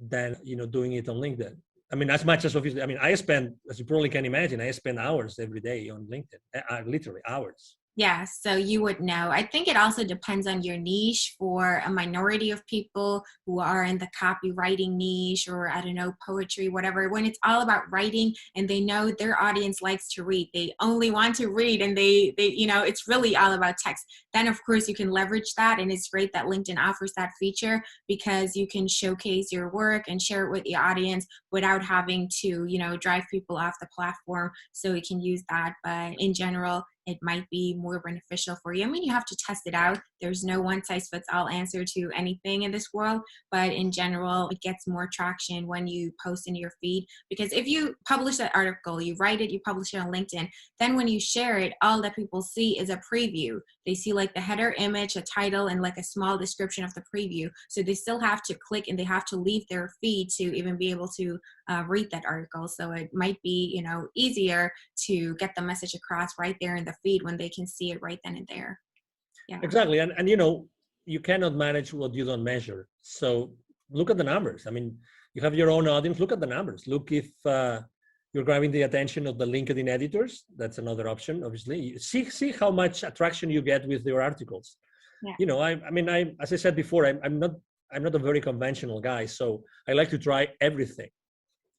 doing it on LinkedIn. I mean, as much as obviously, I mean, as you probably can imagine, I spend hours every day on LinkedIn, literally hours. Yeah, so you would know. I think it also depends on your niche. For a minority of people who are in the copywriting niche, or I don't know, poetry, whatever, when it's all about writing and they know their audience likes to read, they only want to read, and they it's really all about text, then of course you can leverage that. And it's great that LinkedIn offers that feature, because you can showcase your work and share it with the audience without having to, drive people off the platform. So you can use that. But in general, it might be more beneficial for you. I mean, you have to test it out. There's no one size fits all answer to anything in this world, but in general, it gets more traction when you post in your feed. Because if you publish that article, you write it, you publish it on LinkedIn, then when you share it, all that people see is a preview. They see like the header image, a title, and like a small description of the preview. So they still have to click and they have to leave their feed to even be able to read that article. So it might be, easier to get the message across right there in the feed when they can see it right then and there. Yeah, exactly. And you cannot manage what you don't measure. So look at the numbers. I mean, you have your own audience. Look at the numbers. Look if you're grabbing the attention of the LinkedIn editors. That's another option. Obviously, see how much attraction you get with your articles. Yeah. I as I said before, I'm not a very conventional guy. So I like to try everything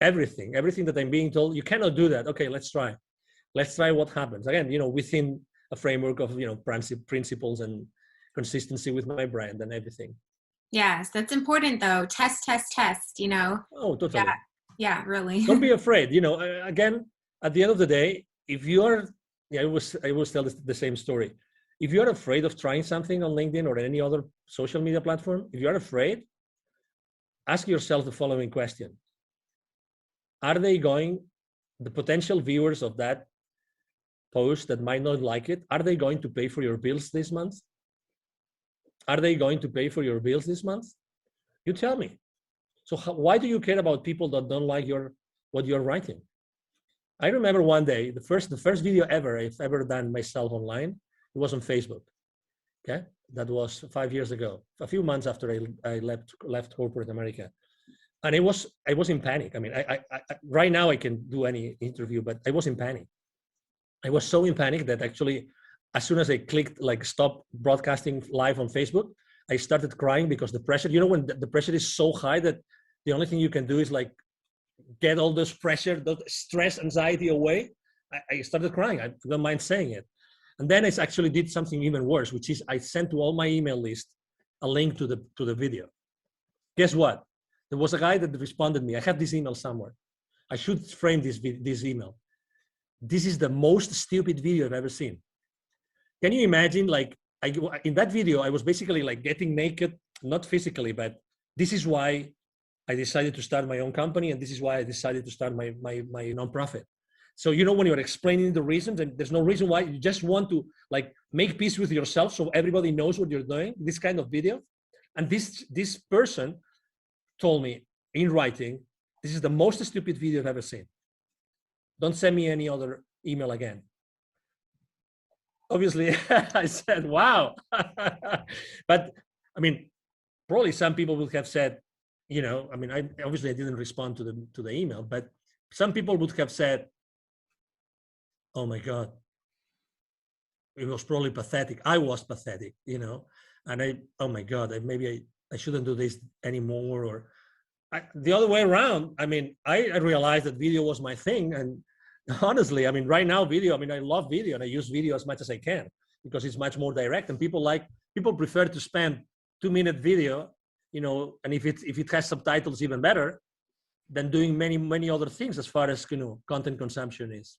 that I'm being told. You cannot do that. Okay, let's try what happens. Again, within a framework of, principles and consistency with my brand and everything. Yes, that's important though. Test. Oh, totally. Yeah, really. Don't be afraid. Again, at the end of the day, if you are, I always tell the same story. If you're afraid of trying something on LinkedIn or any other social media platform, if you're afraid, ask yourself the following question. Are the potential viewers of that post that might not like it, are they going to pay for your bills this month? Are they going to pay for your bills this month? You tell me. So why do you care about people that don't like what you're writing? I remember one day, the first video I've ever done myself online, it was on Facebook. Okay, that was 5 years ago, a few months after I left corporate America. And I was in panic. I mean, I right now I can do any interview, but I was in panic. I was so in panic that actually, as soon as I clicked like stop broadcasting live on Facebook, I started crying because the pressure, when the pressure is so high that the only thing you can do is like get all this pressure, the stress, anxiety away. I started crying. I don't mind saying it. And then I actually did something even worse, which is I sent to all my email list a link to the video. Guess what? There was a guy that responded to me. I have this email somewhere. I should frame this email. This is the most stupid video I've ever seen. Can you imagine? Like in that video, I was basically like getting naked, not physically, but this is why I decided to start my own company, and this is why I decided to start my nonprofit. So when you're explaining the reasons, and there's no reason why, you just want to like make peace with yourself, so everybody knows what you're doing. This kind of video, and this person told me in writing, this is the most stupid video I've ever seen. Don't send me any other email again. Obviously, I said, wow. But I mean, probably some people would have said, I didn't respond to the email, but some people would have said, oh my God, it was probably pathetic. I was pathetic, and oh my God, maybe I shouldn't do this anymore. Or the other way around. I mean, I realized that video was my thing. And honestly, I mean, right now video, I love video and I use video as much as I can because it's much more direct, and people prefer to spend 2-minute video, and if it has subtitles, even better than doing many, many other things as far as, content consumption is.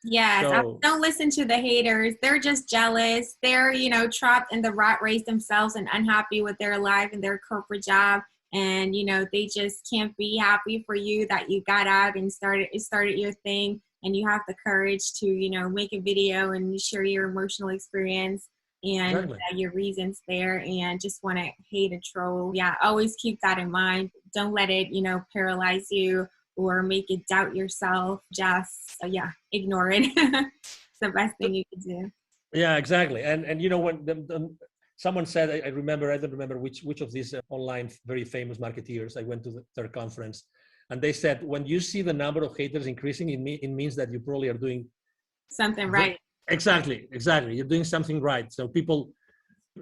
Yes, so, don't listen to the haters. They're just jealous. They're, trapped in the rat race themselves and unhappy with their life and their corporate job. and they just can't be happy for you that you got out and started your thing, and you have the courage to make a video and share your emotional experience and Exactly. your reasons there, and just want to hate a troll. Yeah, always keep that in mind. Don't let it paralyze you or make you doubt yourself. Just ignore it. It's the best thing you can do. Yeah, exactly. And when someone said, I don't remember which of these online very famous marketeers, I went to their conference, and they said, when you see the number of haters increasing, it means that you probably are doing something right. Exactly. You're doing something right. So people,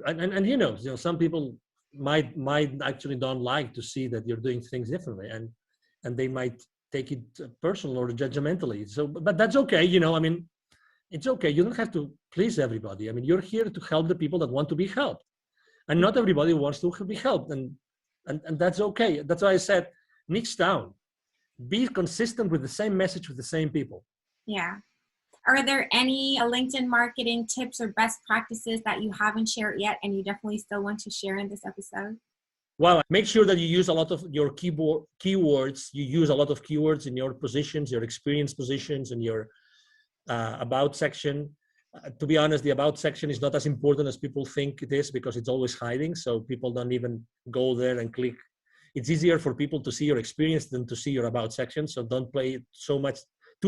and some people might actually don't like to see that you're doing things differently, and they might take it personal or judgmentally. So, but that's okay. It's okay. You don't have to please everybody. You're here to help the people that want to be helped, and not everybody wants to be helped, and that's okay. That's why I said, niche down, be consistent with the same message with the same people. Yeah. Are there any LinkedIn marketing tips or best practices that you haven't shared yet and you definitely still want to share in this episode? Well, make sure that you use a lot of your keywords. You use a lot of keywords in your positions, your experience positions, and your about section. To be honest, the about section is not as important as people think it is, because it's always hiding. So people don't even go there and click. It's easier for people to see your experience than to see your about section. So don't pay too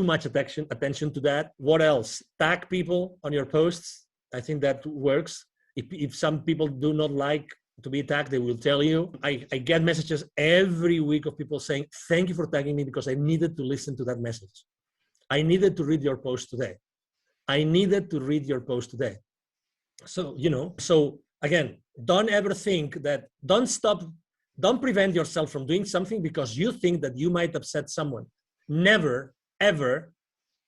much attention to that. What else? Tag people on your posts. I think that works. If some people do not like to be tagged, they will tell you. I get messages every week of people saying, thank you for tagging me, because I needed to listen to that message. I needed to read your post today. So, again, don't ever think that, don't prevent yourself from doing something because you think that you might upset someone. Never, ever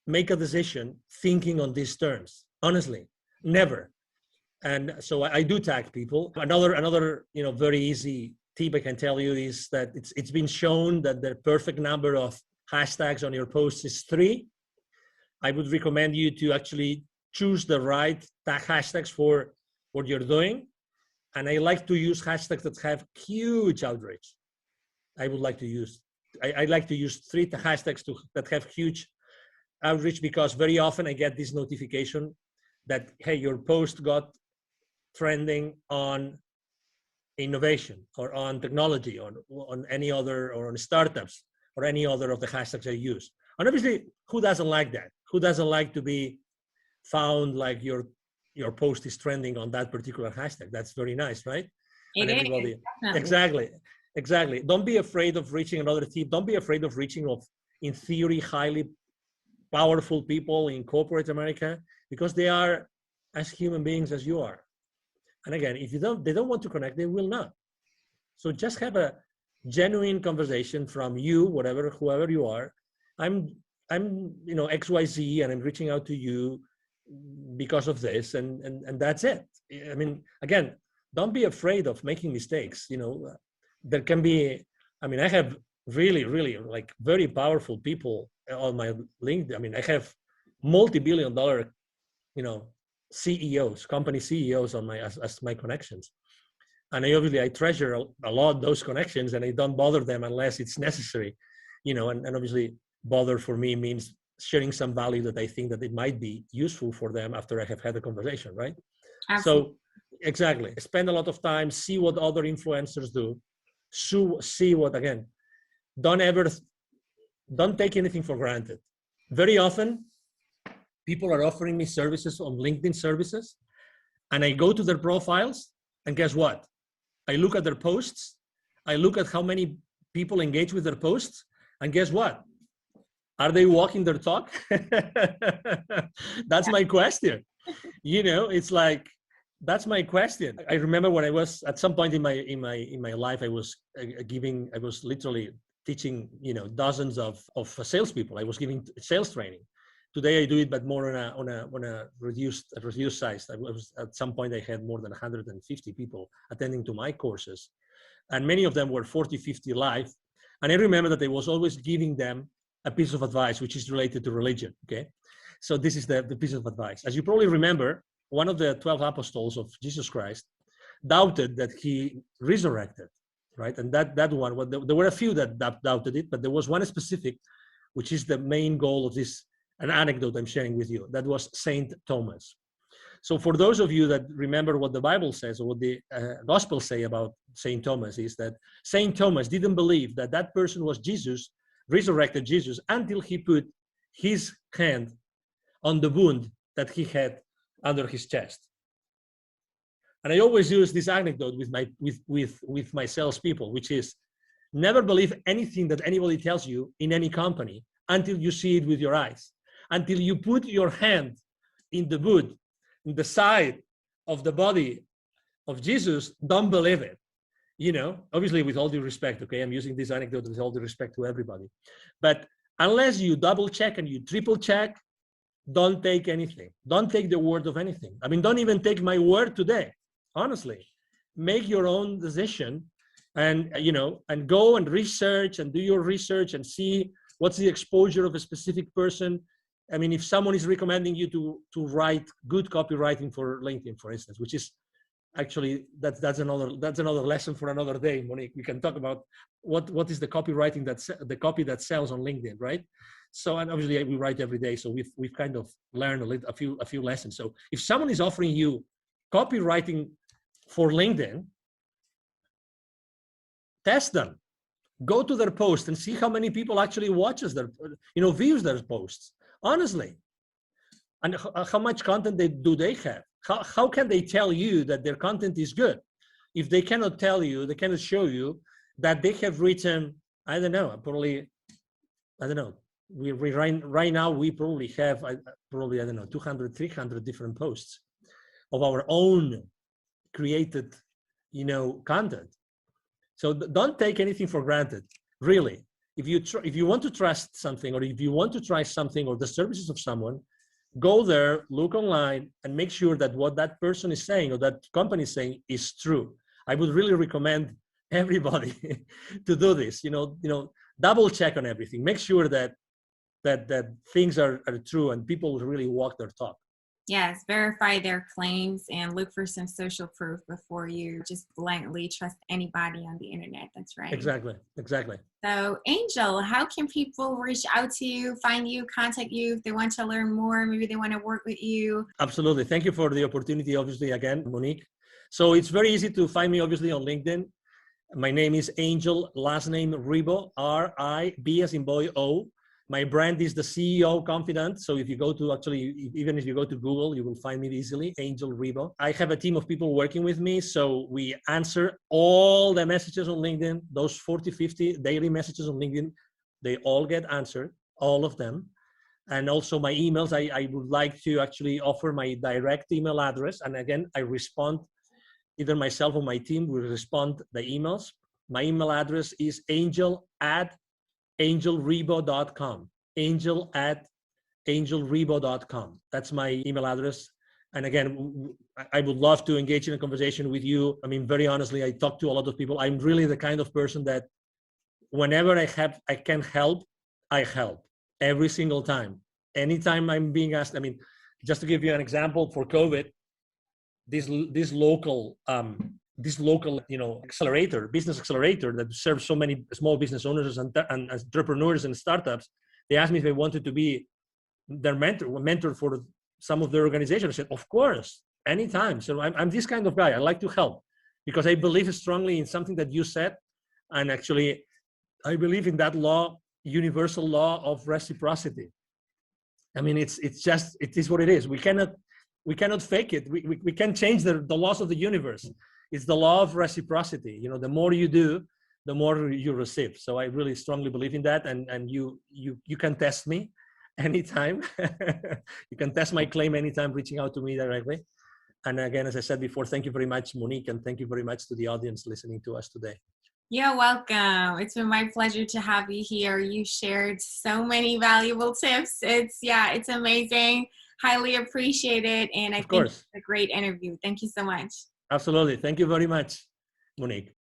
make a decision thinking on these terms. Honestly, never. And so I do tag people. Another very easy tip I can tell you is that it's been shown that the perfect number of hashtags on your posts is 3. I would recommend you to actually choose the right tag hashtags for what you're doing. And I like to use hashtags that have huge outreach. I like to use 3 hashtags that have huge outreach, because very often I get this notification that, hey, your post got trending on innovation or on technology or on any other, or on startups or any other of the hashtags I use. And obviously, who doesn't like that? Who doesn't like to be found like your post is trending on that particular hashtag? That's very nice, right? It and everybody is, exactly. Don't be afraid of reaching another tip. Don't be afraid of reaching in theory, highly powerful people in corporate America, because they are as human beings as you are. And again, if they don't want to connect, they will not. So just have a genuine conversation from you, whoever you are. I'm XYZ, and I'm reaching out to you because of this, and that's it. Again, don't be afraid of making mistakes. There can be, I have really, really like very powerful people on my LinkedIn. I have multi-billion-dollar, CEOs, company CEOs on as my connections. And I treasure a lot those connections, and I don't bother them unless it's necessary, and obviously bother for me means sharing some value that I think that it might be useful for them after I have had a conversation, right? Absolutely. So exactly, spend a lot of time, see what other influencers do, see what, again, don't take anything for granted. Very often, people are offering me services on LinkedIn services, and I go to their profiles, and guess what? I look at their posts, I look at how many people engage with their posts, and guess what? Are they walking their talk? That's my question. It's like, that's my question. I remember when I was at some point in my life, I was literally teaching, dozens of salespeople. I was giving sales training. Today I do it, but more on a reduced size. At some point I had more than 150 people attending to my courses, and many of them were 40, 50 live. And I remember that I was always giving them a piece of advice which is related to religion. Okay, so this is the piece of advice. As you probably remember, one of the 12 apostles of Jesus Christ doubted that he resurrected. right? And that one, well, there were a few that doubted it, but there was one specific, which is the main goal of this, an anecdote I'm sharing with you. That was Saint Thomas. So for those of you that remember what the Bible says, or what the Gospels say about Saint Thomas, is that Saint Thomas didn't believe that that person was Jesus, resurrected Jesus, until he put his hand on the wound that he had under his chest. And I always use this anecdote with my salespeople, which is never believe anything that anybody tells you in any company until you see it with your eyes, until you put your hand in the wound, in the side of the body of Jesus. Don't believe it. Obviously with all due respect, okay? I'm using this anecdote with all due respect to everybody. But unless you double check and you triple check, don't take anything. Don't take the word of anything. I mean, don't even take my word today. Honestly, make your own decision and go and research and do your research and see what's the exposure of a specific person. I mean, if someone is recommending you to write good copywriting for LinkedIn, for instance, which is actually, that's another lesson for another day, Monique. We can talk about what is the copywriting the copy that sells on LinkedIn, right? So, and obviously we write every day, so we've kind of learned a few lessons. So if someone is offering you copywriting for LinkedIn, test them. Go to their post and see how many people actually views their posts. Honestly, and how much content do they have? How can they tell you that their content is good if they cannot tell you, they cannot show you that they have written, I don't know. Right now we probably have 200, 300 different posts of our own created, content. So don't take anything for granted, really. If you want to trust something, or if you want to try something or the services of someone, go there, look online, and make sure that what that person is saying or that company is saying is true. I would really recommend everybody to do this. Double check on everything. Make sure that things are true and people really walk their talk. Yes, verify their claims and look for some social proof before you just blindly trust anybody on the internet. That's right. Exactly. So, Angel, how can people reach out to you, find you, contact you if they want to learn more? Maybe they want to work with you. Absolutely. Thank you for the opportunity, obviously, again, Monique. So it's very easy to find me, obviously, on LinkedIn. My name is Angel, last name Ribo, R-I-B as in boy, O. My brand is the CEO Confidant. So if you go to even if you go to Google, you will find me easily, Angel Ribo. I have a team of people working with me. So we answer all the messages on LinkedIn, those 40, 50 daily messages on LinkedIn, they all get answered, all of them. And also my emails, I would like to actually offer my direct email address. And again, I respond, either myself or my team will respond the emails. My email address is angel@angelrebo.com. angel@angelrebo.com. That's my email address. And again, I would love to engage in a conversation with you. I mean, very honestly, I talk to a lot of people. I'm really the kind of person that whenever I can help, I help every single time. Anytime I'm being asked, I mean, just to give you an example, for COVID, this local business accelerator that serves so many small business owners and entrepreneurs and startups, they asked me if I wanted to be their mentor for some of their organization. I said, of course, anytime. So I'm this kind of guy. I like to help because I believe strongly in something that you said. And actually, I believe in that law, universal law of reciprocity. I mean, it is what it is. We cannot fake it. We can't change the laws of the universe. It's the law of reciprocity. The more you do, the more you receive. So I really strongly believe in that. And you can test me anytime. You can test my claim anytime, reaching out to me directly. And again, as I said before, thank you very much, Monique, and thank you very much to the audience listening to us today. You're welcome. It's been my pleasure to have you here. You shared so many valuable tips. It's amazing. Highly appreciate it. And I think it's a great interview. Thank you so much. Absolutely. Thank you very much, Monique.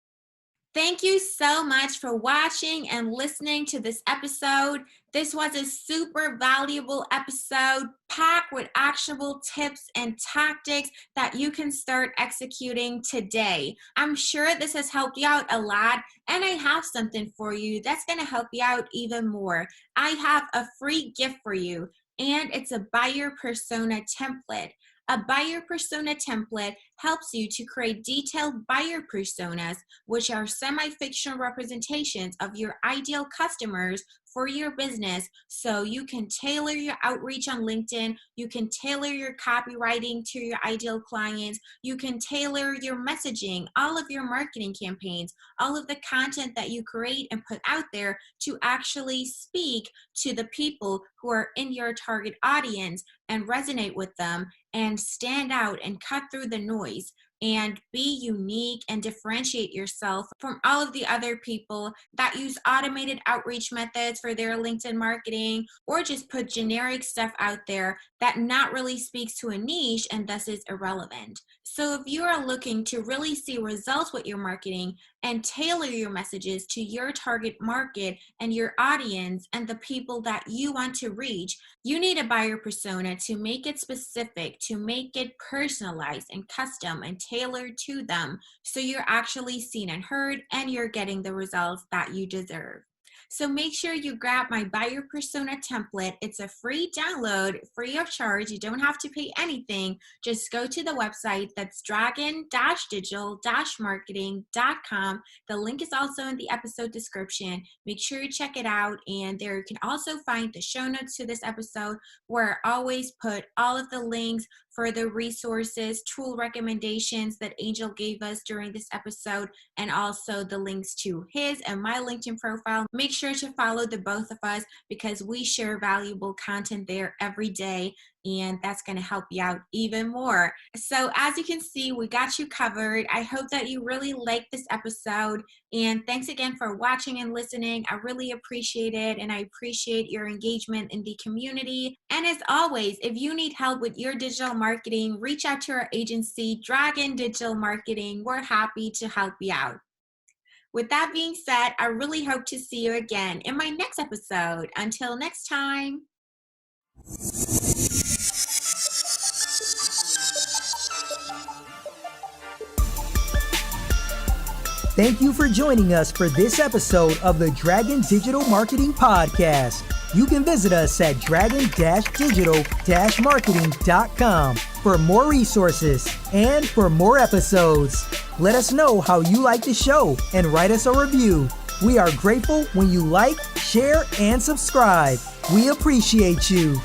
Thank you so much for watching and listening to this episode. This was a super valuable episode packed with actionable tips and tactics that you can start executing today. I'm sure this has helped you out a lot, and I have something for you that's going to help you out even more. I have a free gift for you, and it's a buyer persona template. A buyer persona template helps you to create detailed buyer personas, which are semi-fictional representations of your ideal customers for your business, so you can tailor your outreach on LinkedIn, you can tailor your copywriting to your ideal clients, you can tailor your messaging, all of your marketing campaigns, all of the content that you create and put out there to actually speak to the people who are in your target audience and resonate with them and stand out and cut through the noise and be unique and differentiate yourself from all of the other people that use automated outreach methods for their LinkedIn marketing, or just put generic stuff out there that not really speaks to a niche and thus is irrelevant. So if you are looking to really see results with your marketing and tailor your messages to your target market and your audience and the people that you want to reach, you need a buyer persona to make it specific, to make it personalized and custom and tailored to them, so you're actually seen and heard and you're getting the results that you deserve. So make sure you grab my buyer persona template. It's a free download, free of charge. You don't have to pay anything. Just go to the website. That's dragon-digital-marketing.com. The link is also in the episode description. Make sure you check it out. And there you can also find the show notes to this episode, where I always put all of the links for the resources, tool recommendations that Angel gave us during this episode, and also the links to his and my LinkedIn profile. Make sure to follow the both of us, because we share valuable content there every day, and that's going to help you out even more. So as you can see, we got you covered. I hope that you really liked this episode, and thanks again for watching and listening. I really appreciate it, and I appreciate your engagement in the community. And as always, if you need help with your digital marketing, reach out to our agency, Dragon Digital Marketing. We're happy to help you out. With that being said, I really hope to see you again in my next episode. Until next time. Thank you for joining us for this episode of the Dragon Digital Marketing Podcast. You can visit us at dragon-digital-marketing.com for more resources and for more episodes. Let us know how you like the show and write us a review. We are grateful when you like, share, and subscribe. We appreciate you.